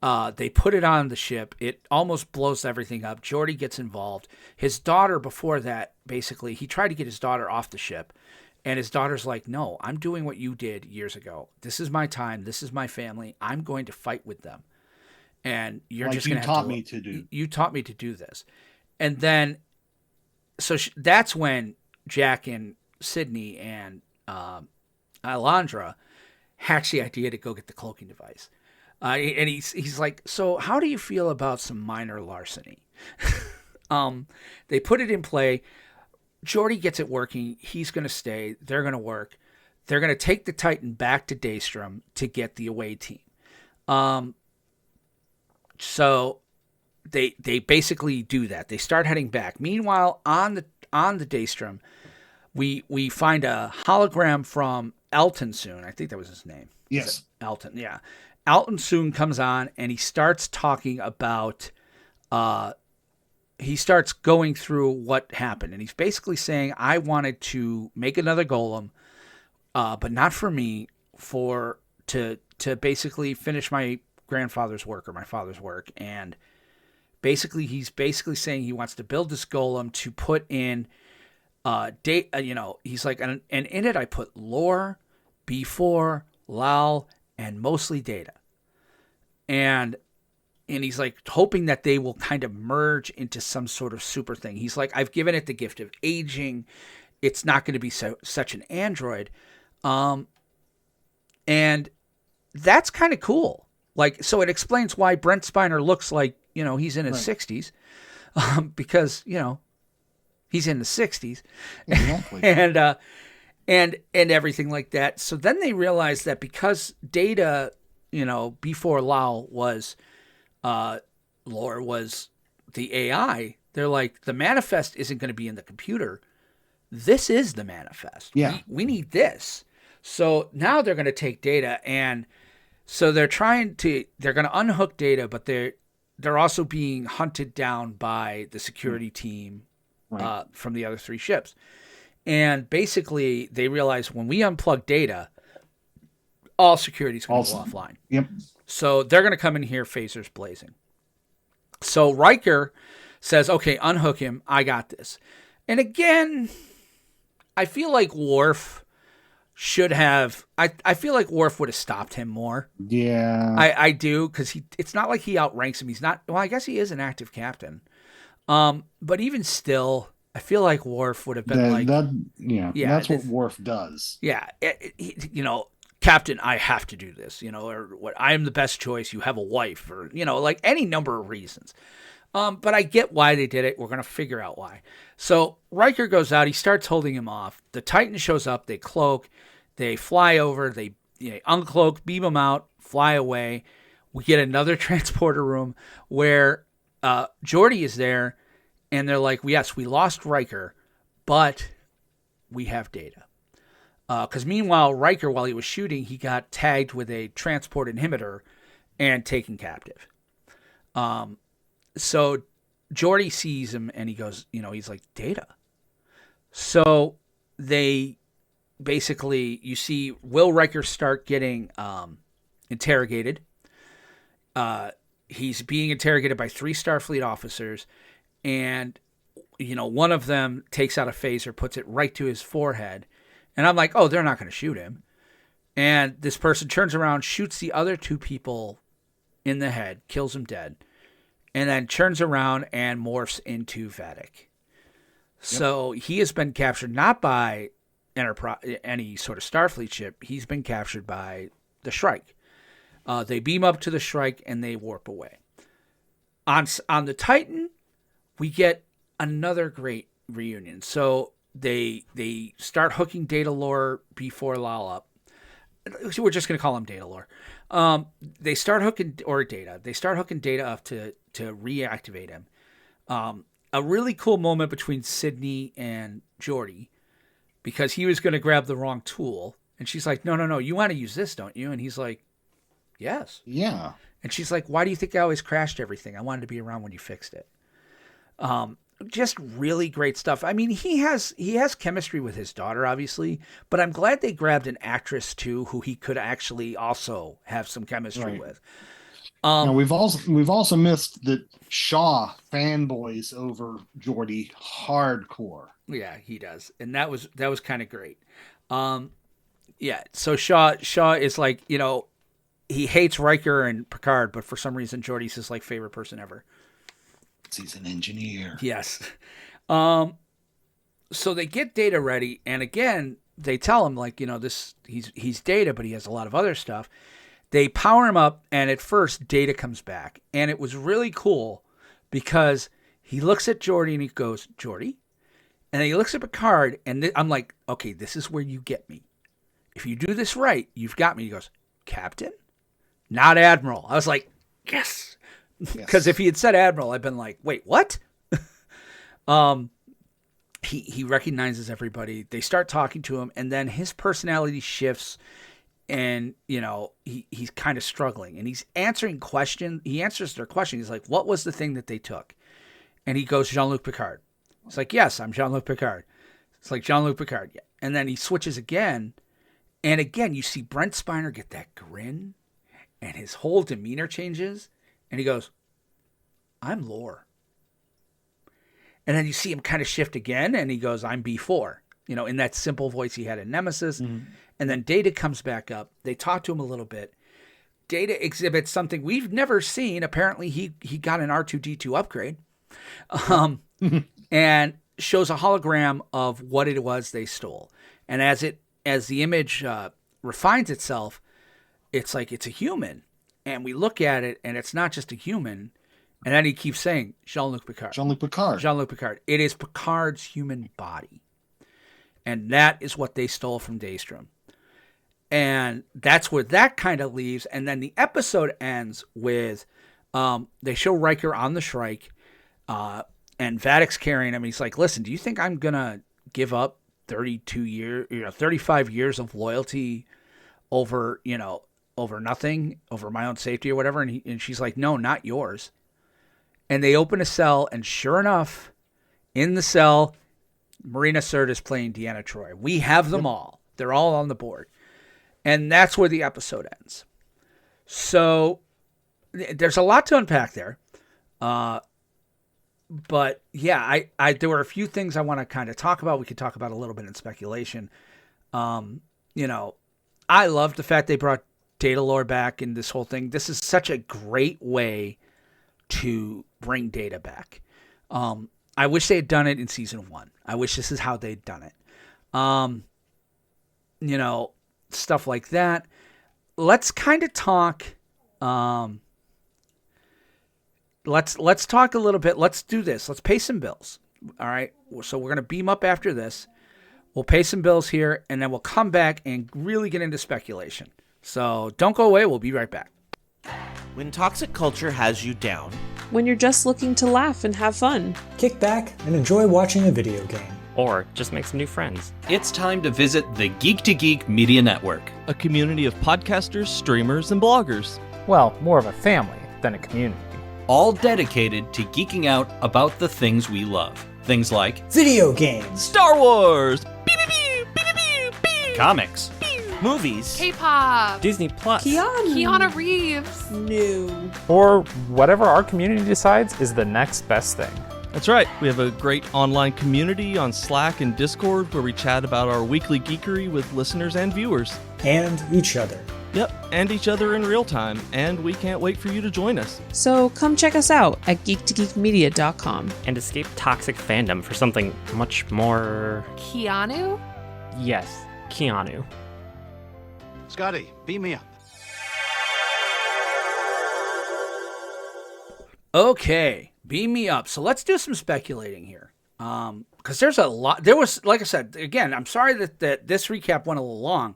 They put it on the ship. It almost blows everything up. Geordi gets involved. His daughter, before that, basically, he tried to get his daughter off the ship. And his daughter's like, no, I'm doing what you did years ago. This is my time. This is my family. I'm going to fight with them. And you're
Like
just going
you
to
taught me to do.
You taught me to do this. And then, so that's when Jack and Sydney and Alondra hatch the idea to go get the cloaking device. And he's like, so how do you feel about some minor larceny? They put it in play. Geordi gets it working. He's going to stay. They're going to work. They're going to take the Titan back to Daystrom to get the away team. So they basically do that. They start heading back. Meanwhile, on the Daystrom, we find a hologram from Elton Soon. I think that was his name.
Yes.
Elton, yeah. Elton Soon comes on and he starts talking about he starts going through what happened, and he's basically saying, I wanted to make another golem, but not for me, to basically finish my grandfather's work or my father's work. And basically he's saying he wants to build this golem to put in he's like, and in it I put lore, B4, Lal, and mostly Data. And he's like hoping that they will kind of merge into some sort of super thing. He's like, I've given it the gift of aging. It's not going to be such an android. And that's kind of cool. Like, so it explains why Brent Spiner looks like, you know, he's in his 60s, because, you know, he's in the 60s.
Exactly.
and everything like that. So then they realized that because Data, you know, before Lal was Lore was the AI, they're like, the manifest isn't going to be in the computer. This is the manifest.
Yeah.
We need this. So now they're going to take Data, and so they're going to unhook Data, but they're also being hunted down by the security team from the other three ships. And basically they realize when we unplug Data, all security is going to go offline.
Yep.
So they're going to come in here, phasers blazing. So Riker says, okay, unhook him. I got this. And again, I feel like Worf should have, I feel like Worf would have stopped him more.
Yeah.
I do, because it's not like he outranks him. He's not, well, I guess he is an active captain. But even still, I feel like Worf would have been
that's what Worf does.
Yeah. You know, Captain, I have to do this, you know, or what, I am the best choice. You have a wife, or, you know, like any number of reasons. But I get why they did it. We're going to figure out why. So Riker goes out. He starts holding him off. The Titan shows up. They cloak. They fly over. They uncloak, beam him out, fly away. We get another transporter room where Geordi is there. And they're like, yes, we lost Riker, but we have Data. Because meanwhile, Riker, while he was shooting, he got tagged with a transport inhibitor and taken captive. So Geordi sees him and he goes, you know, he's like, Data. So they basically, you see Will Riker start getting interrogated. He's being interrogated by 3 Starfleet officers. And, you know, one of them takes out a phaser, puts it right to his forehead. And I'm like, oh, they're not going to shoot him. And this person turns around, shoots the other 2 people in the head, kills them dead, and then turns around and morphs into Vatic. So he has been captured not by any sort of Starfleet ship. He's been captured by the Shrike. They beam up to the Shrike and they warp away. On the Titan, we get another great reunion. So they start hooking Data Lore before Lal up. We're just going to call him Data Lore. They start hooking Data. They start hooking Data up to reactivate him. A really cool moment between Sydney and Geordi, because he was going to grab the wrong tool, and she's like, "No, you want to use this, don't you?" And he's like, "Yes."
Yeah.
And she's like, "Why do you think I always crashed everything? I wanted to be around when you fixed it." Just really great stuff. I mean, he has chemistry with his daughter, obviously, but I'm glad they grabbed an actress too who he could actually also have some chemistry with.
Now, we've also missed that Shaw fanboys over Geordi hardcore.
Yeah, he does, and that was kind of great. Yeah, so Shaw is like, he hates Riker and Picard, but for some reason Geordi's his like favorite person ever.
He's an engineer.
Yes. So they get Data ready, and again they tell him like, he's Data, but he has a lot of other stuff. They power him up, and at first, Data comes back. And it was really cool because he looks at Geordi and he goes, "Geordi?" And then he looks at Picard, and I'm like, okay, this is where you get me. If you do this right, you've got me. He goes, "Captain? Not Admiral." I was like, yes. Because if he had said Admiral, I'd been like, wait, what? He recognizes everybody. They start talking to him, and then his personality shifts. And, he's kind of struggling, and he's answering questions. He answers their question. He's like, "What was the thing that they took?" And he goes, "Jean-Luc Picard." It's like, "Yes, I'm Jean-Luc Picard." It's like, "Jean-Luc Picard." Yeah. And then he switches again. And again, you see Brent Spiner get that grin, and his whole demeanor changes. And he goes, "I'm Lore." And then you see him kind of shift again, and he goes, "I'm B4." In that simple voice he had in Nemesis. Mm-hmm. And then Data comes back up. They talk to him a little bit. Data exhibits something we've never seen. Apparently, he got an R2-D2 upgrade, and shows a hologram of what it was they stole. And as the image refines itself, it's like it's a human. And we look at it, and it's not just a human. And then he keeps saying, "Jean-Luc Picard.
Jean-Luc Picard.
Jean-Luc Picard." It is Picard's human body. And that is what they stole from Daystrom. And that's where that kind of leaves. And then the episode ends with they show Riker on the Shrike, and Vadic's carrying him. He's like, "Listen, do you think I'm going to give up 35 years of loyalty over nothing, over my own safety or whatever?" And she's like, "No, not yours." And they open a cell, and sure enough, in the cell, Marina Sirtis playing Deanna Troi. We have them all. They're all on the board. And that's where the episode ends. So there's a lot to unpack there. But yeah, there were a few things I want to kind of talk about. We could talk about a little bit in speculation. I love the fact they brought Data Lore back in this whole thing. This is such a great way to bring Data back. I wish they had done it in season 1. I wish this is how they'd done it. Stuff like that. Let's kind of talk. Let's talk a little bit. Let's do this. Let's pay some bills. All right. So we're gonna beam up after this. We'll pay some bills here, and then we'll come back and really get into speculation. So don't go away. We'll be right back.
When toxic culture has you down.
When you're just looking to laugh and have fun.
Kick back and enjoy watching a video game.
Or just make some new friends.
It's time to visit the Geek to Geek Media Network,
a community of podcasters, streamers, and bloggers.
Well, more of a family than a community.
All dedicated to geeking out about the things we love. Things like
video games,
Star Wars,
comics,
movies,
K-pop,
Disney Plus,
Keanu Reeves,
new,
or whatever our community decides is the next best thing.
That's right. We have a great online community on Slack and Discord where we chat about our weekly geekery with listeners and viewers.
And each other.
Yep, and each other in real time, and we can't wait for you to join us.
So come check us out at geek2geekmedia.com.
And escape toxic fandom for something much more...
Keanu?
Yes, Keanu.
Scotty, beam me up.
Okay, beam me up. So let's do some speculating here. Because there's a lot. There was, like I said, again, I'm sorry that this recap went a little long,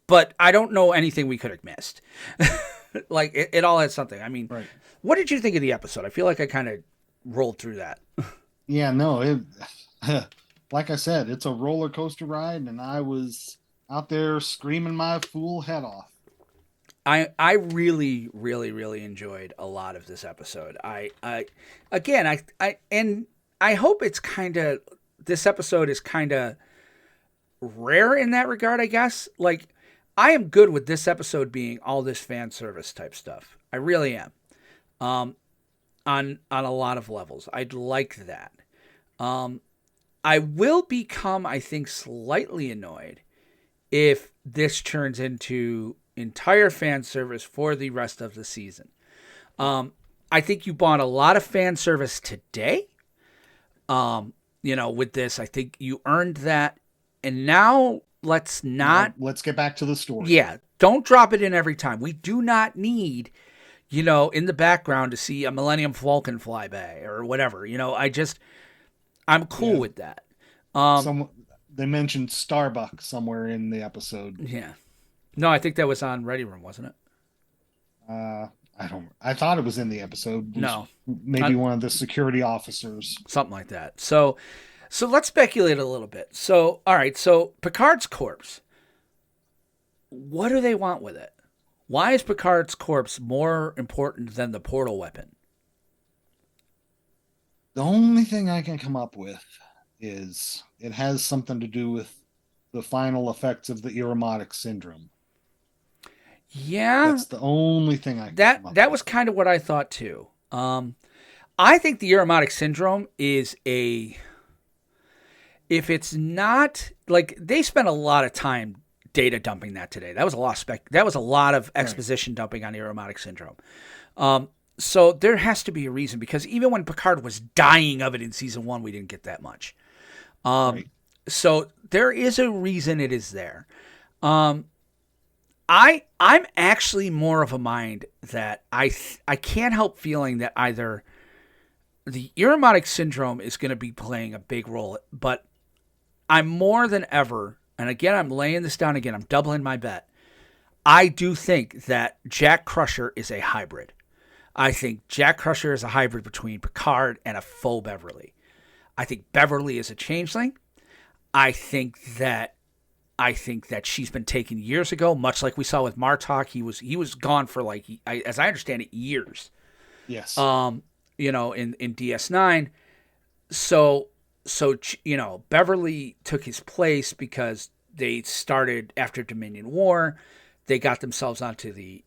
but I don't know anything we could have missed. Like, it all had something. I mean,
right.
What did you think of the episode? I feel like I kind of rolled through that.
Yeah, no, like I said, it's a roller coaster ride, and I was out there screaming my fool head off.
I really, really, really enjoyed a lot of this episode. I hope it's this episode is kind of rare in that regard, I guess. Like, I am good with this episode being all this fan service type stuff. I really am. On a lot of levels. I'd like that. I will become, I think, slightly annoyed if this turns into entire fan service for the rest of the season. I think you bought a lot of fan service today. With this, I think you earned that. And now let's
get back to the story.
Yeah. Don't drop it in every time. We do not need, in the background to see a Millennium Falcon fly by or whatever. I'm cool with that.
They mentioned Starbucks somewhere in the episode.
Yeah. No, I think that was on Ready Room, wasn't it?
I thought it was in the episode.
No.
Maybe one of the security officers.
Something like that. So let's speculate a little bit. So, all right. So Picard's corpse. What do they want with it? Why is Picard's corpse more important than the portal weapon?
The only thing I can come up with is it has something to do with the final effects of the Irumodic syndrome.
Yeah.
That's the only thing I can come up with.
That was kind of what I thought too. I think the Irumodic syndrome is if it's not, like, they spent a lot of time data dumping that today. That was a lot of exposition dumping on Irumodic syndrome. So there has to be a reason, because even when Picard was dying of it in season 1, we didn't get that much. So there is a reason it is there. I'm actually more of a mind that I can't help feeling that either the Irumodic syndrome is going to be playing a big role, but I'm more than ever, and again, I'm laying this down again, I'm doubling my bet. I do think that Jack Crusher is a hybrid. I think Jack Crusher is a hybrid between Picard and a faux Beverly. I think Beverly is a changeling. I think that she's been taken years ago, much like we saw with Martok. He was gone for, like, as I understand it, years.
Yes.
In DS9. So Beverly took his place because they started after Dominion War. They got themselves onto the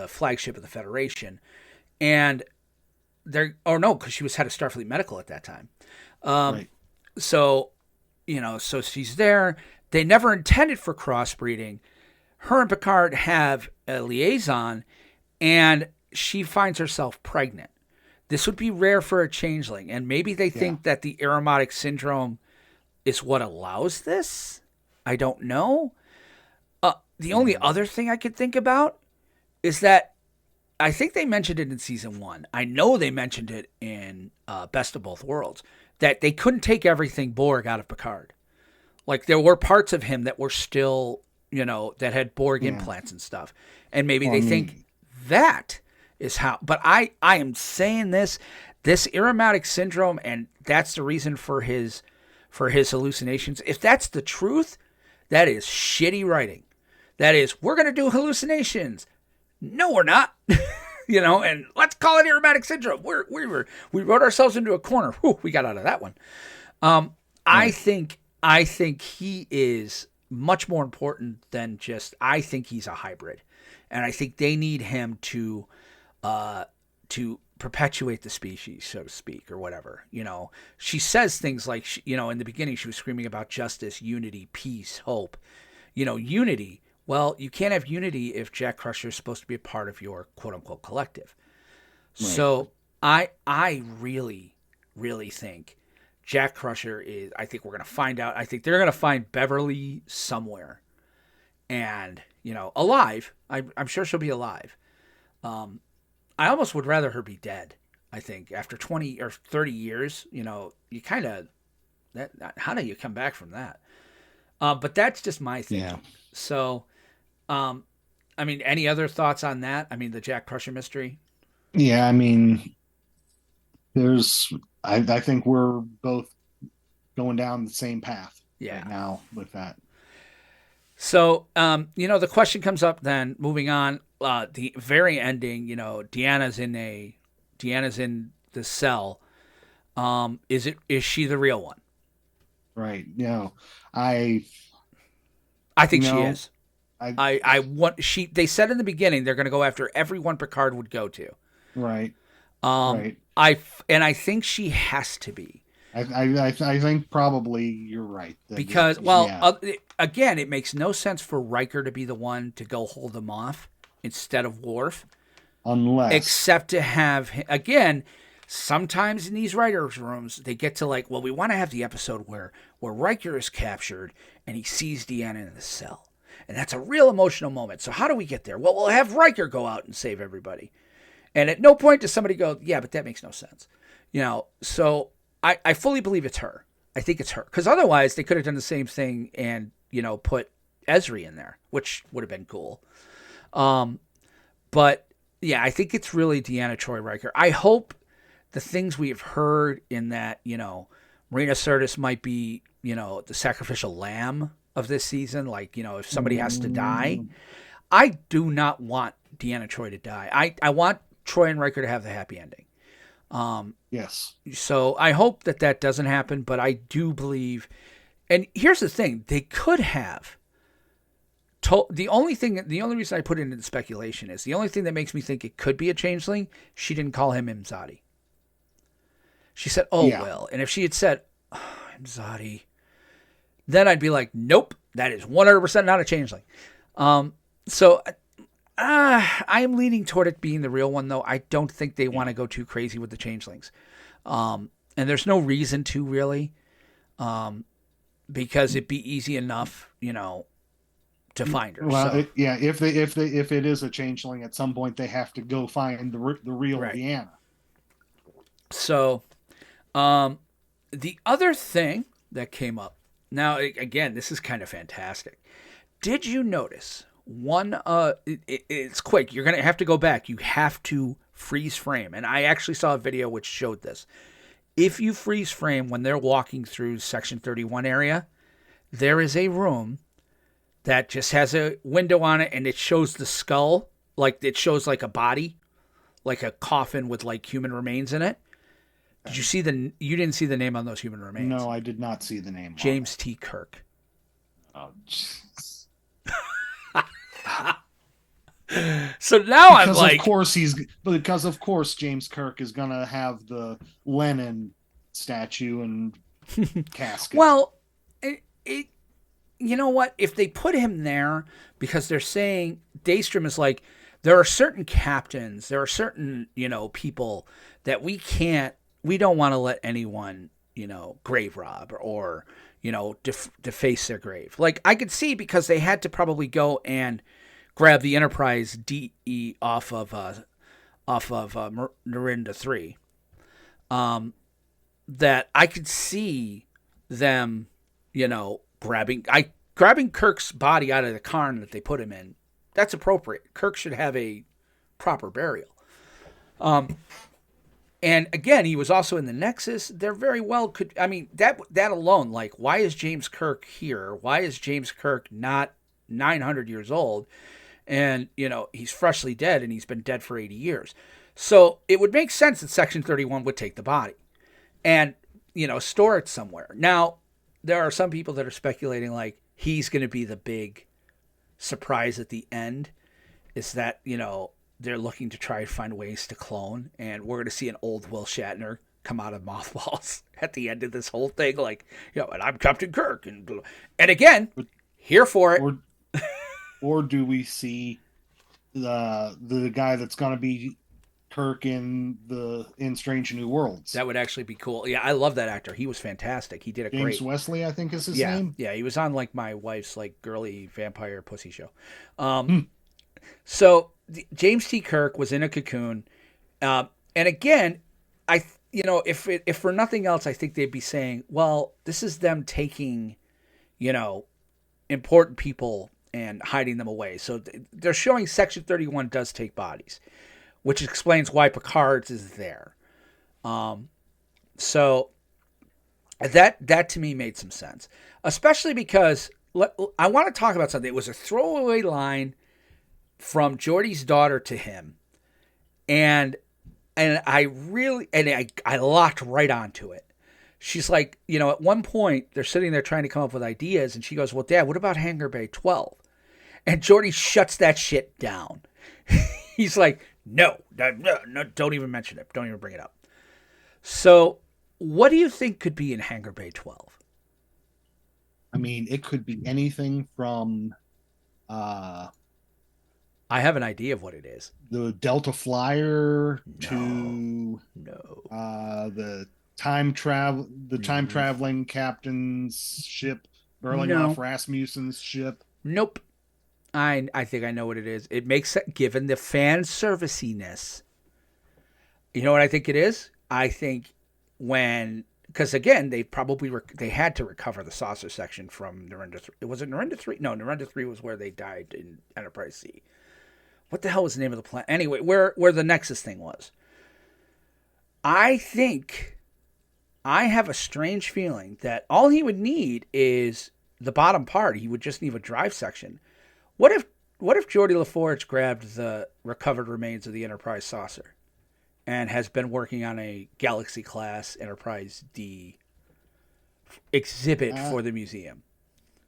flagship of the Federation. And because she was head of Starfleet Medical at that time.
Right.
So she's there. They never intended for crossbreeding. Her and Picard have a liaison, and she finds herself pregnant. This would be rare for a changeling, and maybe they think that the Irumodic syndrome is what allows this. I don't know. The only other thing I could think about is that I think they mentioned it in season 1. I know they mentioned it in Best of Both Worlds, that they couldn't take everything Borg out of Picard. Like, there were parts of him that were still, that had Borg implants and stuff. And maybe they think that is how. But I am saying this Irumodic syndrome, and that's the reason for his hallucinations. If that's the truth, that is shitty writing. That is, we're going to do hallucinations. No, we're not. And let's call it Irumodic syndrome. We wrote ourselves into a corner. Whew, we got out of that one. I think he is much more important than just. I think he's a hybrid, and I think they need him to perpetuate the species, so to speak, or whatever. She says things like, in the beginning she was screaming about justice, unity, peace, hope. Unity. Well, you can't have unity if Jack Crusher is supposed to be a part of your quote unquote collective. Right. So I really, really think Jack Crusher is, I think we're going to find out. I think they're going to find Beverly somewhere and, alive. I'm sure she'll be alive. I almost would rather her be dead. I think after 20 or 30 years, you kind of, how do you come back from that? But that's just my thinking. Yeah. So, any other thoughts on that? The Jack Crusher mystery?
Yeah. I think we're both going down the same path right now with that.
So, the question comes up then, moving on, the very ending, Deanna's in the cell. Is she the real one?
Right. I
think she is. They said in the beginning they're going to go after everyone Picard would go to.
Right.
Right. I think she has to be.
I think probably you're right.
Because, again, it makes no sense for Riker to be the one to go hold them off instead of Worf. Except to have, again, sometimes in these writers' rooms, they get to we want to have the episode where Riker is captured and he sees Deanna in the cell. And that's a real emotional moment. So how do we get there? Well, we'll have Riker go out and save everybody. And at no point does somebody go, yeah, but that makes no sense. So I fully believe it's her. I think it's her. Because otherwise they could have done the same thing and, put Ezri in there, which would have been cool. But, yeah, I think it's really Deanna Troi Riker. I hope the things we have heard in that, Marina Sirtis might be, the sacrificial lamb of this season. If somebody has to die. I do not want Deanna Troi to die. I want Troi and Riker to have the happy ending.
Yes.
So I hope that doesn't happen, but I do believe, and here's the thing, they could have the only reason I put it into speculation is the only thing that makes me think it could be a changeling. She didn't call him Imzadi. She said, well, and if she had said, Imzadi, then I'd be like, nope, that is 100% not a changeling. So I'm leaning toward it being the real one, though. I don't think they want to go too crazy with the changelings. And there's no reason to really, because it'd be easy enough, to find her.
Well, so. If it is a changeling, at some point they have to go find the real Deanna.
So, the other thing that came up, now again, this is kind of fantastic. Did you notice one? It's quick. You're gonna have to go back. You have to freeze frame, and I actually saw a video which showed this. If you freeze frame when they're walking through Section 31 area, there is a room that just has a window on it, and it shows the skull, it shows a body, like a coffin with human remains in it. Did you see you didn't see the name on those human remains?
No, I did not see the name.
James T. Kirk.
Oh, jeez.
So now
because of course James Kirk is gonna have the Lenin statue and casket.
Well, you know what? If they put him there, because they're saying Daystrom is there are certain captains, there are certain people that we don't want to let anyone grave rob or deface their grave. I could see, because they had to probably go and grab the Enterprise DE off of Narinda 3. That I could see them, grabbing Kirk's body out of the cairn that they put him in. That's appropriate. Kirk should have a proper burial. And again, he was also in the Nexus. There very well could, that alone, why is James Kirk here? Why is James Kirk not 900 years old? And, he's freshly dead, and he's been dead for 80 years. So it would make sense that Section 31 would take the body and, store it somewhere. Now, there are some people that are speculating he's going to be the big surprise at the end. Is that, they're looking to try and find ways to clone, and we're going to see an old Will Shatner come out of mothballs at the end of this whole thing, like, and I'm Captain Kirk, and again, here for it.
Or do we see the guy that's going to be Kirk in Strange New Worlds?
That would actually be cool. Yeah, I love that actor. He was fantastic. He did a
James
great.
Wesley, I think is his name.
Yeah, he was on like my wife's like girly vampire pussy show. So James T. Kirk was in a cocoon, and again, if for nothing else, I think they'd be saying, well, this is them taking, important people and hiding them away. So they're showing Section 31 does take bodies, which explains why Picard's is there. So that to me made some sense, especially because I want to talk about something. It was a throwaway line from Geordi's daughter to him, and I locked right onto it. She's like, at one point they're sitting there trying to come up with ideas, and she goes, "Well, Dad, what about Hangar Bay 12?" And Geordi shuts that shit down. He's like, no, don't even mention it. Don't even bring it up. So what do you think could be in Hangar Bay 12?
I mean, it could be anything from...
I have an idea of what it is.
The Delta Flyer to the time traveling captain's ship, Berlingoff Rasmussen's ship.
Nope. I think I know what it is. It makes it, given the fan serviciness. You know what I think it is? I think because again, they probably they had to recover the saucer section from Narendra 3. Was it Narendra 3? No, Narendra 3 was where they died in Enterprise C. What the hell was the name of the planet? Anyway, where the Nexus thing was. I think I have a strange feeling that all he would need is the bottom part. He would just need a drive section. What if Geordi LaForge grabbed the recovered remains of the Enterprise saucer and has been working on a Galaxy-class Enterprise D exhibit for the museum?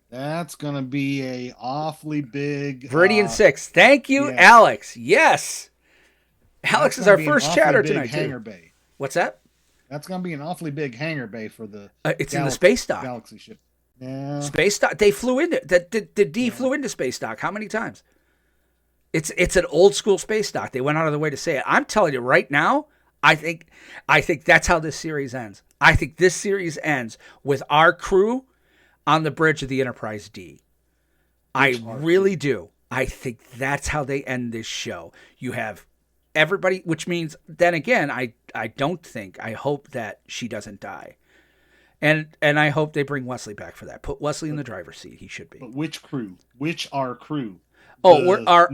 That's going to be a awfully big...
Viridian 6. Thank you, yes. Alex. Yes. Alex is our first chatter tonight,
hangar
too.
Bay.
What's that?
That's going to be an awfully big hangar bay for the...
it's in the space dock.
Galaxy ship. Yeah.
Space dock. They flew into the D flew into space dock. How many times? It's an old school space dock. They went out of their way to say it. I'm telling you right now. I think that's how this series ends. I think this series ends with our crew on the bridge of the Enterprise D. I really do. I think that's how they end this show. You have everybody, which means then again, I hope that she doesn't die. And I hope they bring Wesley back for that. Put Wesley in the driver's seat. He should be.
But which crew? Which our crew?
Our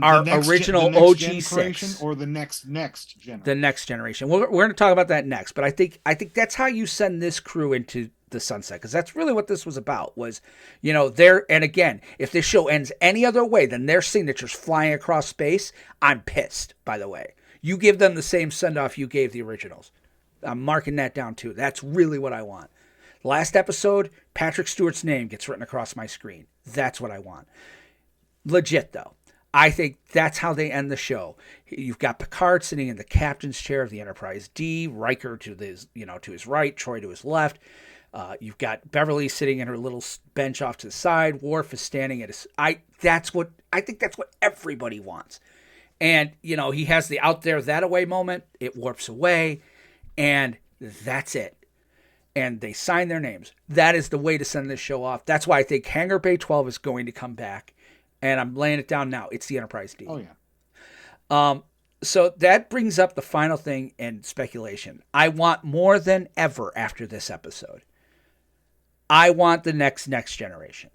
original OG 6
or the next generation?
The next generation. We're going to talk about that next. But I think that's how you send this crew into the sunset, because that's really what this was about. Was and again, if this show ends any other way than their signatures flying across space, I'm pissed. By the way, you give them the same send off you gave the originals. I'm marking that down too. That's really what I want. Last episode, Patrick Stewart's name gets written across my screen. That's what I want. Legit, though. I think that's how they end the show. You've got Picard sitting in the captain's chair of the Enterprise D, Riker to his right, Troy to his left. You've got Beverly sitting in her little bench off to the side. Worf is standing at his... I think that's what everybody wants. And, he has the out there, that away moment. It warps away. And that's it. And they sign their names. That is the way to send this show off. That's why I think Hangar Bay 12 is going to come back. And I'm laying it down now. It's the Enterprise D.
Oh, yeah.
So that brings up the final thing in speculation. I want more than ever after this episode. I want the next generation.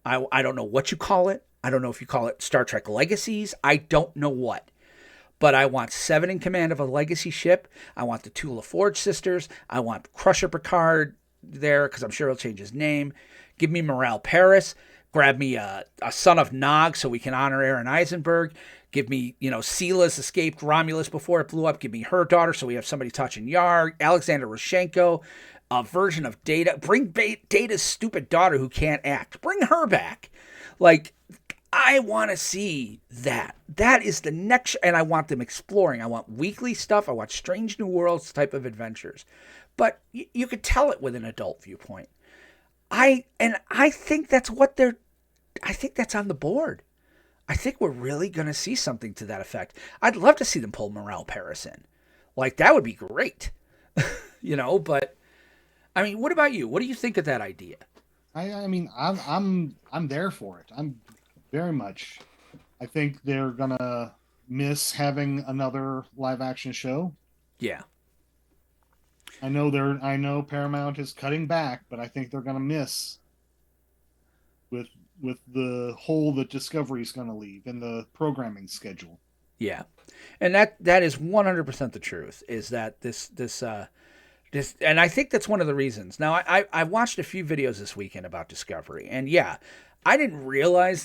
I don't know what you call it. I don't know if you call it Star Trek Legacies. I don't know what. But I want 7 in command of a legacy ship. I want the 2 LaForge sisters. I want Crusher Picard there, because I'm sure he'll change his name. Give me Morale Paris. Grab me a son of Nog so we can honor Aaron Eisenberg. Give me, Sila's escaped Romulus before it blew up. Give me her daughter so we have somebody touching Yar. Alexander Rozhenko, a version of Data. Bring Data's stupid daughter who can't act. Bring her back. Like, I want to see that. That is the next, and I want them exploring. I want weekly stuff. I want Strange New Worlds type of adventures, but you could tell it with an adult viewpoint. I think that's what they're. I think that's on the board. I think we're really going to see something to that effect. I'd love to see them pull Morel Paris in. Like, that would be great. But I mean, what about you? What do you think of that idea?
I mean, I'm there for it. I'm very much. I think they're gonna miss having another live action show.
Yeah.
I know Paramount is cutting back, but I think they're gonna miss with the hole that Discovery's gonna leave in the programming schedule.
Yeah. And that is 100% the truth, is that this and I think that's one of the reasons. Now, I watched a few videos this weekend about Discovery, and yeah, I didn't realize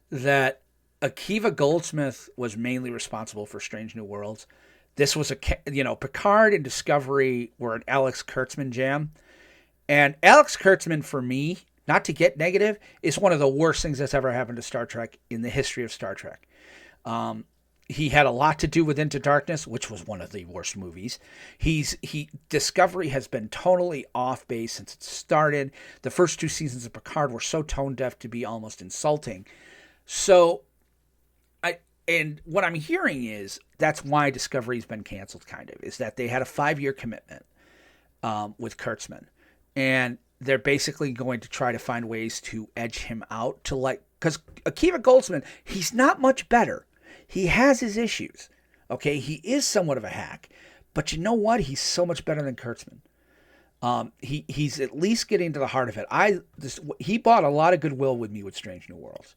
that Akiva Goldsmith was mainly responsible for Strange New Worlds. This was Picard and Discovery were an Alex Kurtzman jam, and Alex Kurtzman, for me, not to get negative, is one of the worst things that's ever happened to Star Trek in the history of Star Trek. He had a lot to do with Into Darkness, which was one of the worst movies. Discovery has been totally off base since it started. The first 2 seasons of Picard were so tone deaf to be almost insulting. So, and what I'm hearing is that's why Discovery's been canceled, kind of, is that they had a 5-year commitment with Kurtzman, and they're basically going to try to find ways to edge him out because Akiva Goldsman, he's not much better. He has his issues. Okay, he is somewhat of a hack, but you know what? He's so much better than Kurtzman. He's at least getting to the heart of it. He bought a lot of goodwill with me with Strange New Worlds.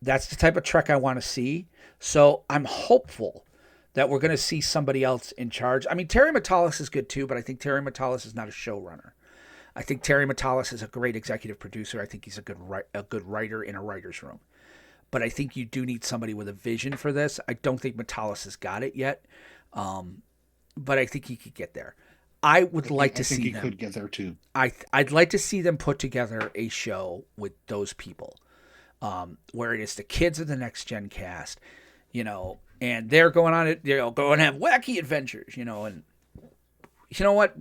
That's the type of Trek I want to see. So I'm hopeful that we're going to see somebody else in charge. I mean, Terry Matalas is good too, but I think Terry Matalas is not a showrunner. I think Terry Matalas is a great executive producer. I think he's a good writer in a writer's room. But I think you do need somebody with a vision for this. I don't think Matalas has got it yet, but I think he could get there. I would like to see them. I think he
could get there too.
I'd like to see them put together a show with those people, where it is the kids of the Next Gen cast, and they're going on it. They'll go and have wacky adventures, and you know what,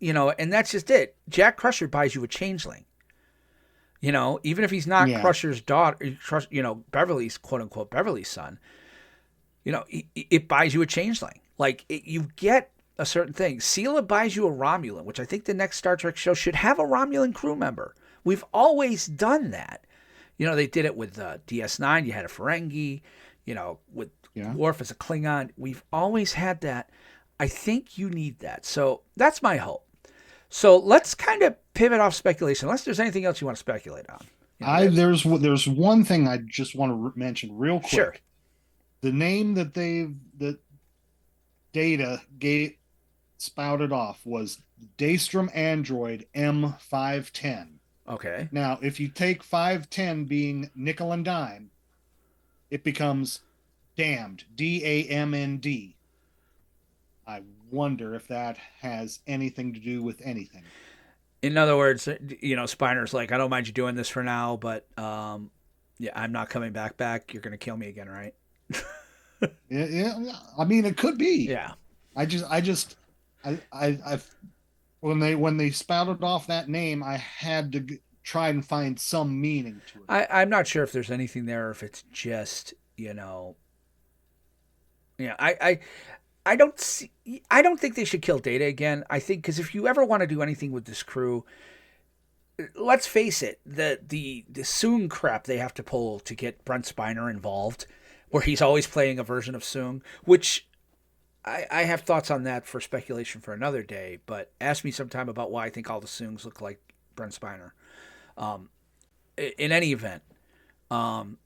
and that's just it. Jack Crusher buys you a changeling. Even if he's not Crusher's daughter, Beverly's, quote unquote, Beverly's son, it buys you a changeling. Like, you get a certain thing. Sela buys you a Romulan, which I think the next Star Trek show should have a Romulan crew member. We've always done that. They did it with DS9. You had a Ferengi, with Worf as a Klingon. We've always had that. I think you need that. So that's my hope. So let's kind of pivot off speculation, unless there's anything else you want to speculate on.
There's one thing I just want to mention real quick.
Sure.
The name that Data spouted off was Daystrom Android M510.
Okay.
Now, if you take 510 being nickel and dime, it becomes damned, DAMND. I wonder if that has anything to do with anything.
In other words, Spiner's like, I don't mind you doing this for now, but I'm not coming back. You're going to kill me again, right?
Yeah. I mean, it could be.
Yeah.
When they spouted off that name, I had to try and find some meaning to it.
I'm not sure if there's anything there, or if it's just, I don't think they should kill Data again. I think, because if you ever want to do anything with this crew, let's face it, the Soong crap they have to pull to get Brent Spiner involved, where he's always playing a version of Soong, which I have thoughts on that for speculation for another day, but ask me sometime about why I think all the Soongs look like Brent Spiner. In any event, I'm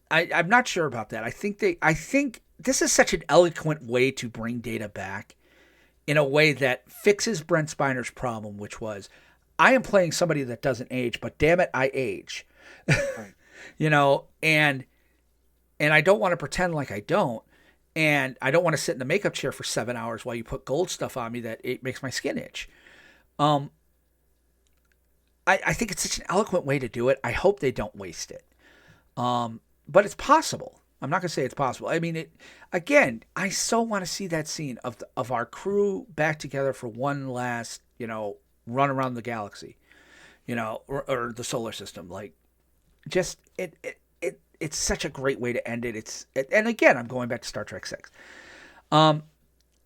not sure about that. I think this is such an eloquent way to bring Data back in a way that fixes Brent Spiner's problem, which was, I am playing somebody that doesn't age, but damn it, I age. Right. And I don't want to pretend like I don't. And I don't want to sit in the makeup chair for 7 hours while you put gold stuff on me that it makes my skin itch. I think it's such an eloquent way to do it. I hope they don't waste it. But it's possible. I'm not gonna say it's possible. I mean, again, I so want to see that scene of our crew back together for one last, run around the galaxy, or the solar system. Like, just it's such a great way to end it. And again, I'm going back to Star Trek 6.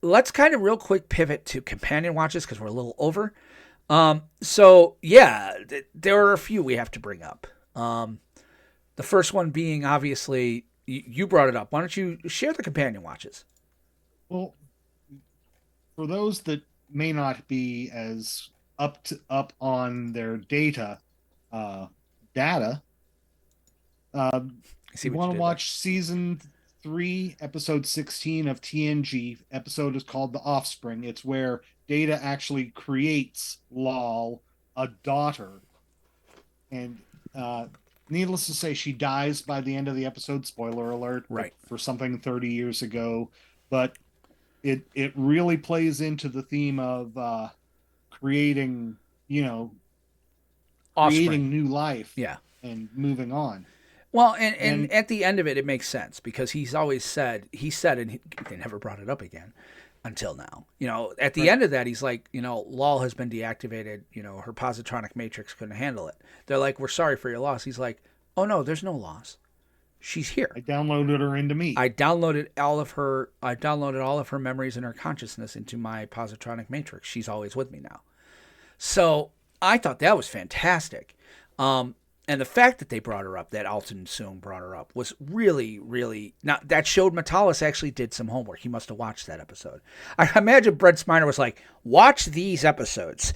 Let's kind of real quick pivot to companion watches because we're a little over. So yeah, there are a few we have to bring up. The first one being, obviously, you brought it up. Why don't you share the companion watches?
Well, for those that may not be as up on their data, you want to watch season 3, episode 16 of TNG. Episode is called The Offspring. It's where Data actually creates Lal, a daughter, and needless to say, she dies by the end of the episode. Spoiler alert,
right? For
something 30 years ago, but it really plays into the theme of creating, creating new life, and moving on.
Well, and at the end of it, it makes sense because he's always said, and they never brought it up again until now. At the end of that, he's like, Lal has been deactivated. Her positronic matrix couldn't handle it. They're like, we're sorry for your loss. He's like, oh no, there's no loss. She's here.
I downloaded her into me.
I downloaded all of her memories and her consciousness into my positronic matrix. She's always with me now. So I thought that was fantastic. And the fact that they brought her up, that Alton Soong brought her up, was really, really... Now, that showed Matalas actually did some homework. He must have watched that episode. I imagine Brent Spiner was like, watch these episodes.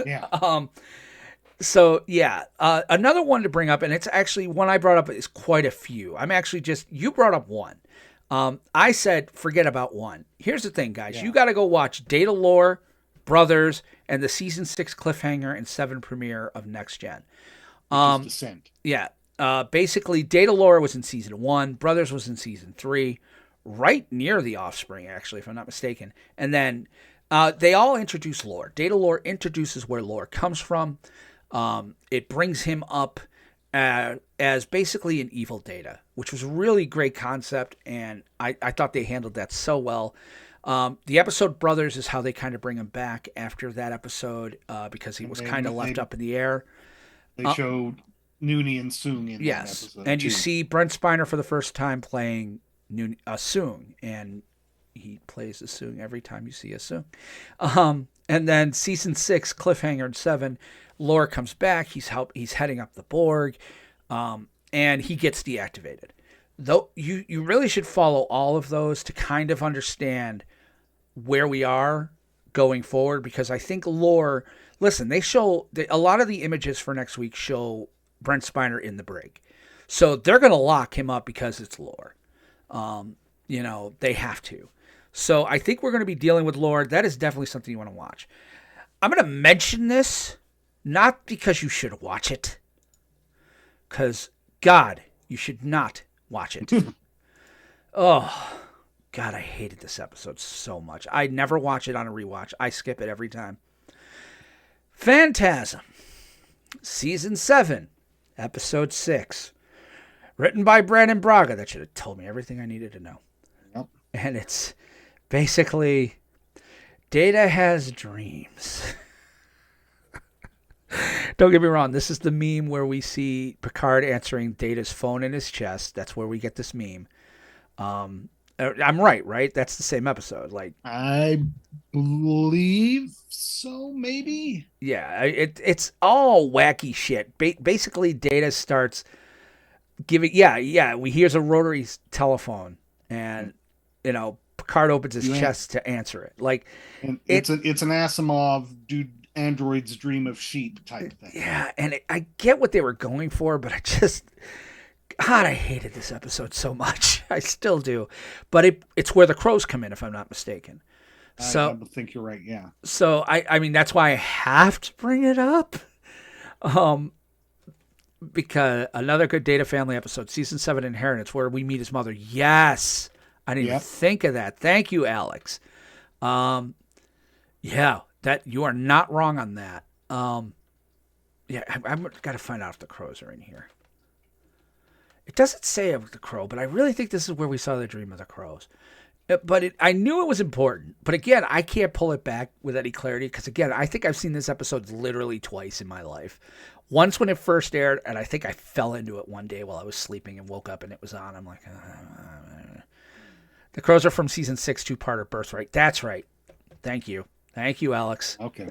Yeah.
So, yeah. Another one to bring up, and it's actually one I brought up, is quite a few. I'm actually you brought up one. I said, forget about one. Here's the thing, guys. Yeah. You got to go watch Data Lore, Brothers, and the Season 6 cliffhanger and 7 premiere of Next Gen.
Descent.
Yeah. Basically, Data Lore was in season 1. Brothers was in season 3, right near The Offspring, actually, if I'm not mistaken. And then they all introduce lore. Data Lore introduces where lore comes from. It brings him up as basically an evil Data, which was a really great concept, and I thought they handled that so well. The episode Brothers is how they kind of bring him back after that episode because he was kind of left up in the air.
They showed Noonie and Soong in that episode.
And you see Brent Spiner for the first time playing Soong, and he plays a Soong every time you see a Soong. And then season 6, cliffhanger, and 7, Lore comes back. He's heading up the Borg, and he gets deactivated. Though you really should follow all of those to kind of understand where we are going forward, because I think Lore. Listen, they show a lot of the images for next week show Brent Spiner in the brig. So they're going to lock him up because it's Lore. They have to. So I think we're going to be dealing with Lore. That is definitely something you want to watch. I'm going to mention this, not because you should watch it, because, God, you should not watch it. Oh, God, I hated this episode so much. I never watch it on a rewatch. I skip it every time. Phantasm, Season 7, Episode 6. Written by Brandon Braga. That should have told me everything I needed to know.
Yep.
And it's basically Data has dreams. Don't get me wrong. This is the meme where we see Picard answering Data's phone in his chest. That's where we get this meme. I'm right? That's the same episode.
I believe so, maybe.
Yeah, it's all wacky shit. Basically, Data starts giving. Yeah. We hears a rotary telephone, and Picard opens his chest to answer it.
And it's an Asimov dude. Android's dream of sheep type thing.
Yeah, and I get what they were going for, but I hated this episode so much. I still do. But it's where the crows come in, if I'm not mistaken.
I think you're right, yeah.
So, I mean, that's why I have to bring it up. Because another good Data Family episode, Season 7 Inheritance, where we meet his mother. Yes! I didn't even think of that. Thank you, Alex. Yeah, that you are not wrong on that. Yeah, I've got to find out if the crows are in here. It doesn't say of the crow, but I really think this is where we saw the dream of the crows. But I knew it was important. But again, I can't pull it back with any clarity because, again, I think I've seen this episode literally twice in my life. Once when it first aired, and I think I fell into it one day while I was sleeping and woke up and it was on. I'm like, The crows are from season 6, 2-parter Birthright. That's right. Thank you. Thank you, Alex.
Okay.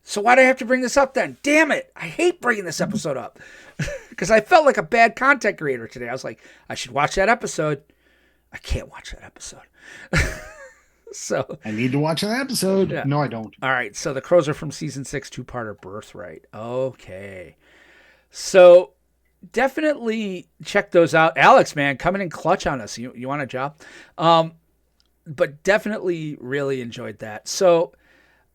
So why do I have to bring this up then? Damn it. I hate bringing this episode up because I felt like a bad content creator today. I was like, I should watch that episode. I can't watch that episode. So
I need to watch that episode.
Yeah.
No, I don't.
All right. So the crows are from season 6, 2-parter Birthright. Okay. So definitely check those out. Alex, man, coming in clutch on us. You want a job? But definitely really enjoyed that. So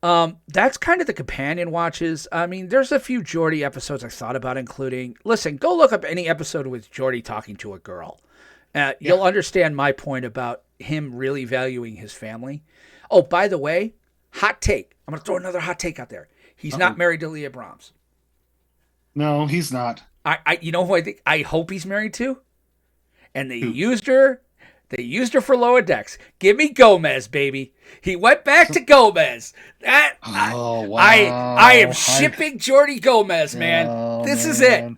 that's kind of the companion watches. I mean, there's a few Geordi episodes I thought about including. Listen, go look up any episode with Geordi talking to a girl. You'll understand my point about him really valuing his family. Oh, by the way, hot take. I'm going to throw another hot take out there. He's not married to Leah Brahms.
No, he's not.
You know who I hope he's married to? And they used her. They used her for Lower Decks. Give me Gomez, baby. He went back to Gomez.
Wow.
I am shipping Geordi Gomez, man. This is it.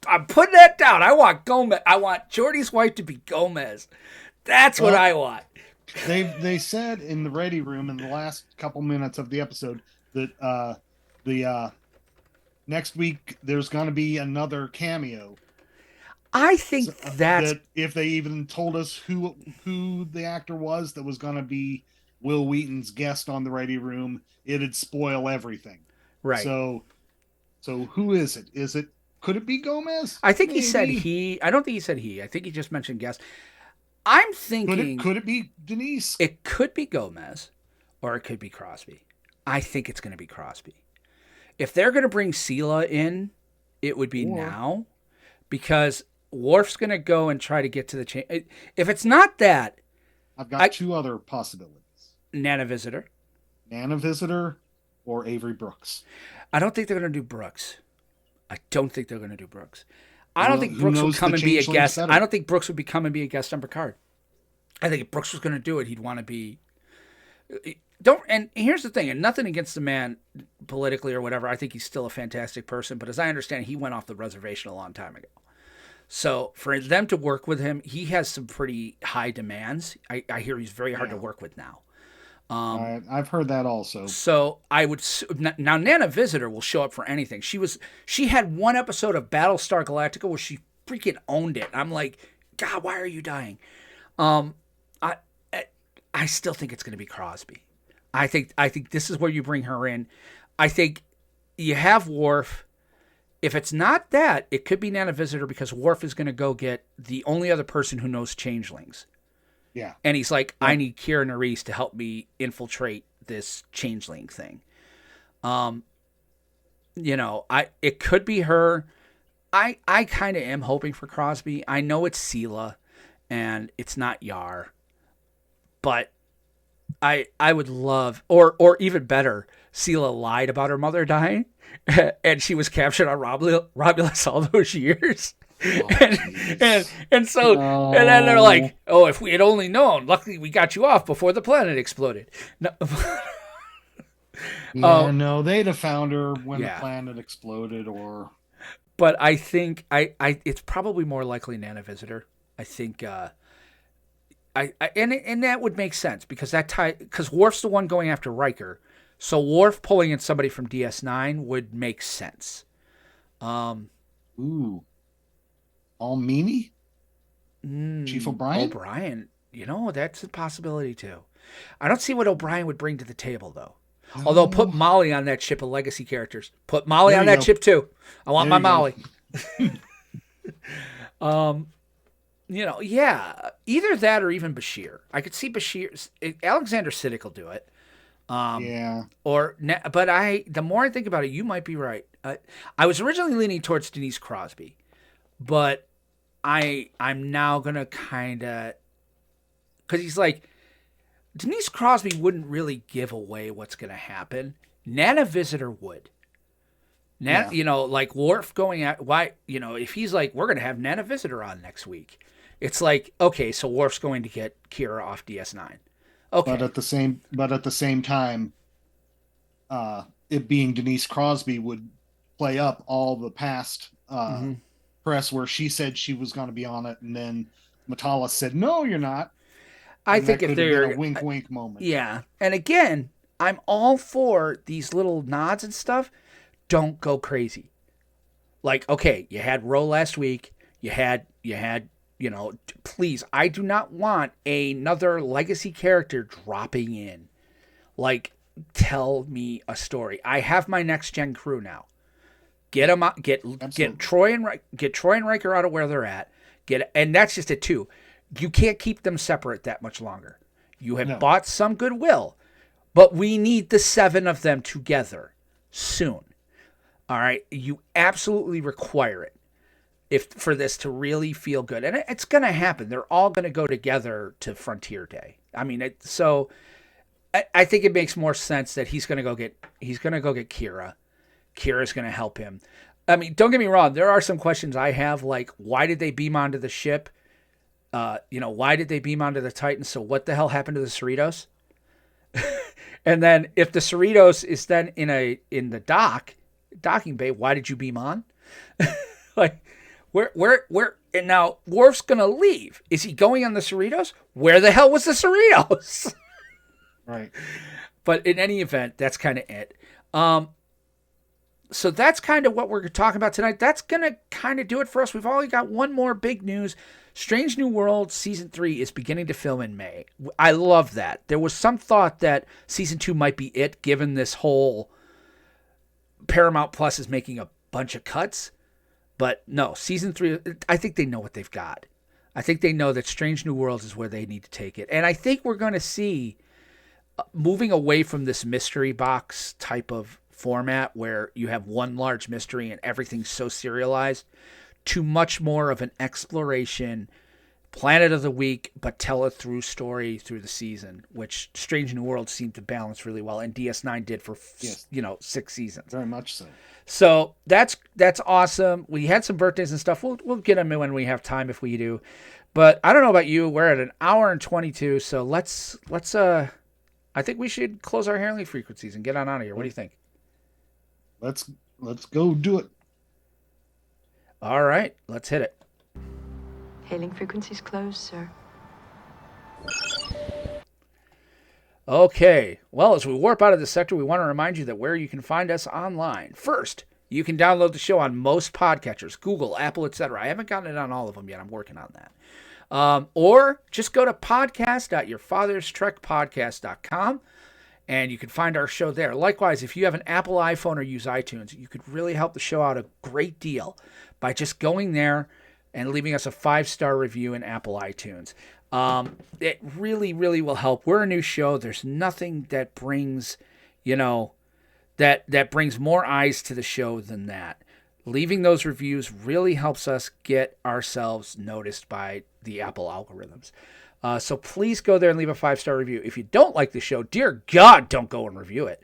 I'm putting that down. I want Gomez. I want Geordi's wife to be Gomez. That's what I want.
They said in the ready room in the last couple minutes of the episode that the next week there's going to be another cameo.
I think that
if they even told us who the actor was that was going to be Will Wheaton's guest on the ready room, it'd spoil everything.
Right.
So who is it? Could it be Gomez?
I think he said he. I don't think he said he. I think he just mentioned guest. I'm thinking.
Could it be Denise?
It could be Gomez, or it could be Crosby. I think it's going to be Crosby. If they're going to bring Sela in, it would be now, because Worf's going to go and try to get to the chain. If it's not that,
I've got two other possibilities:
Nana Visitor,
or Avery Brooks.
I don't think they're going to do Brooks. I don't think Brooks would come and be a guest. I don't think Brooks would come and be a guest on Picard. I think if Brooks was going to do it, he'd want to be. And here's the thing, and nothing against the man politically or whatever. I think he's still a fantastic person, but as I understand, he went off the reservation a long time ago. So for them to work with him, he has some pretty high demands. I hear he's very hard to work with now.
I've heard that also.
So I would now Nana Visitor will show up for anything. She had one episode of Battlestar Galactica where she freaking owned it. I'm like, God, why are you dying? I still think it's going to be Crosby. I think this is where you bring her in. I think you have Worf. If it's not that, it could be Nana Visitor because Worf is going to go get the only other person who knows changelings.
Yeah.
And he's like, I need Kira Nerys to help me infiltrate this changeling thing. It could be her. I kind of am hoping for Crosby. I know it's Sela and it's not Yar. But I would love, or even better, Sela lied about her mother dying and she was captured on Romulus all those years. And then they're like, oh, if we had only known, luckily we got you off before the planet exploded.
No, they'd have found her when the planet exploded,
But I think it's probably more likely Nana Visitor. I think and that would make sense because because Worf's the one going after Riker, so Worf pulling in somebody from DS9 would make sense.
Almini? Chief O'Brien?
O'Brien. That's a possibility too. I don't see what O'Brien would bring to the table though. Although put Molly on that ship of legacy characters. Put Molly on that ship too. I want my Molly. Either that or even Bashir. I could see Bashir. Alexander Siddig will do it. The more I think about it, you might be right. I was originally leaning towards Denise Crosby. But I'm now going to kind of... Because he's like... Denise Crosby wouldn't really give away what's going to happen. Nana Visitor would.
Yeah.
You know, like Worf going at why, you know, if he's like, we're going to have Nana Visitor on next week, it's like, okay, so Worf's going to get Kira off DS9. Okay.
But at the same time, it being Denise Crosby would play up all the past press where she said she was going to be on it, and then Matalas said, "No, you're not."
I
And
think
that
if
could have been
they're
a wink, wink moment.
Yeah, and again, I'm all for these little nods and stuff. Don't go crazy. Like, okay, you had Ro last week. You had, you know, please, I do not want another legacy character dropping in. Like, tell me a story. I have my next gen crew now. Get them out, get Troy and Riker out of where they're at. And that's just it too. You can't keep them separate that much longer. You have bought some goodwill, but we need the 7 of them together soon. All right, you absolutely require it for this to really feel good, and it's going to happen. They're all going to go together to Frontier Day. I mean, I think it makes more sense that he's going to go get Kira. Kira's going to help him. I mean, don't get me wrong. There are some questions I have, like why did they beam onto the ship? You know, why did they beam onto the Titan? So what the hell happened to the Cerritos? And then if the Cerritos is then in the docking bay, why did you beam on? Like, where, and now Worf's gonna leave. Is he going on the Cerritos? Where the hell was the Cerritos?
Right.
But in any event, that's kind of it. So that's kind of what we're talking about tonight. That's gonna kind of do it for us. We've only got one more big news. Strange New World Season 3 is beginning to film in May. I love that. There was some thought that Season 2 might be it, given this whole Paramount Plus is making a bunch of cuts. But no, Season 3, I think they know what they've got. I think they know that Strange New Worlds is where they need to take it. And I think we're going to see, moving away from this mystery box type of format where you have one large mystery and everything's so serialized, to much more of an exploration, Planet of the Week, but tell a through story through the season, which Strange New Worlds seemed to balance really well, and DS9 did for 6 seasons.
Very much so.
So that's awesome. We had some birthdays and stuff. We'll get them when we have time if we do. But I don't know about you. We're at an hour and 22, so let's I think we should close our hailing frequencies and get on out of here. What do you think?
Let's go do it.
All right, let's hit it.
Hailing frequencies closed, sir.
Okay, well, as we warp out of this sector, we want to remind you that where you can find us online. First, you can download the show on most podcatchers, Google, Apple, etc. I haven't gotten it on all of them yet. I'm working on that. Or just go to podcast.yourfatherstrekpodcast.com, and you can find our show there. Likewise, if you have an Apple iPhone or use iTunes, you could really help the show out a great deal by just going there and leaving us a 5-star review in Apple iTunes. It really, really will help. We're a new show. There's nothing that brings, that brings more eyes to the show than that. Leaving those reviews really helps us get ourselves noticed by the Apple algorithms. So please go there and leave a 5-star review. If you don't like the show, dear God, don't go and review it.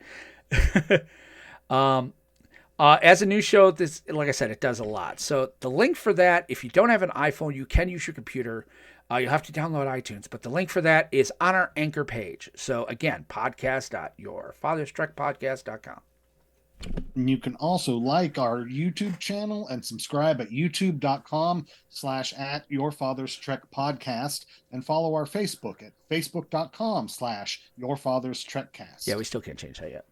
As a new show, this, like I said, it does a lot. So the link for that, if you don't have an iPhone, you can use your computer. You'll have to download iTunes, but the link for that is on our Anchor page. So again, podcast.yourfatherstrekpodcast.com.
And you can also like our YouTube channel and subscribe at youtube.com/@yourfatherstrekpodcast and follow our Facebook at facebook.com/yourfatherstrekcast.
Yeah, we still can't change that yet.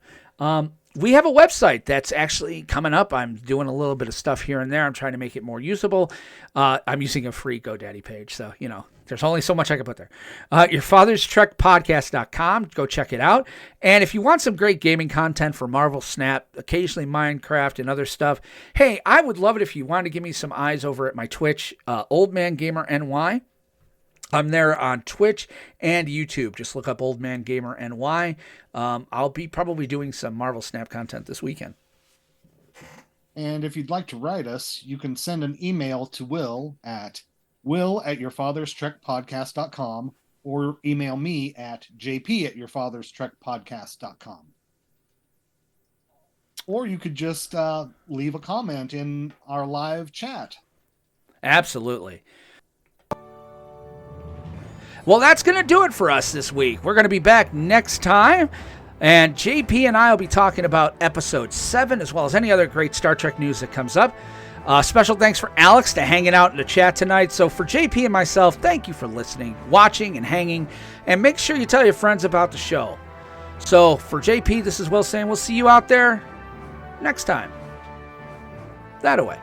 We have a website that's actually coming up. I'm doing a little bit of stuff here and there. I'm trying to make it more usable. I'm using a free GoDaddy page, so, there's only so much I can put there. Yourfatherstrekpodcast.com. Go check it out. And if you want some great gaming content for Marvel Snap, occasionally Minecraft and other stuff, hey, I would love it if you wanted to give me some eyes over at my Twitch, Old Man Gamer NY. I'm there on Twitch and YouTube. Just look up Old Man Gamer NY. I'll be probably doing some Marvel Snap content this weekend.
And if you'd like to write us, you can send an email to will@yourfatherstrekpodcast.com or email me at jp@yourfatherstrekpodcast.com. or you could just leave a comment in our live chat.
Absolutely. Well, that's going to do it for us this week. We're going to be back next time, and JP and I will be talking about Episode 7, as well as any other great Star Trek news that comes up. Special thanks for Alex to hanging out in the chat tonight. So for JP and myself, thank you for listening, watching, and hanging, and make sure you tell your friends about the show. So for JP, this is Will saying we'll see you out there next time. That away.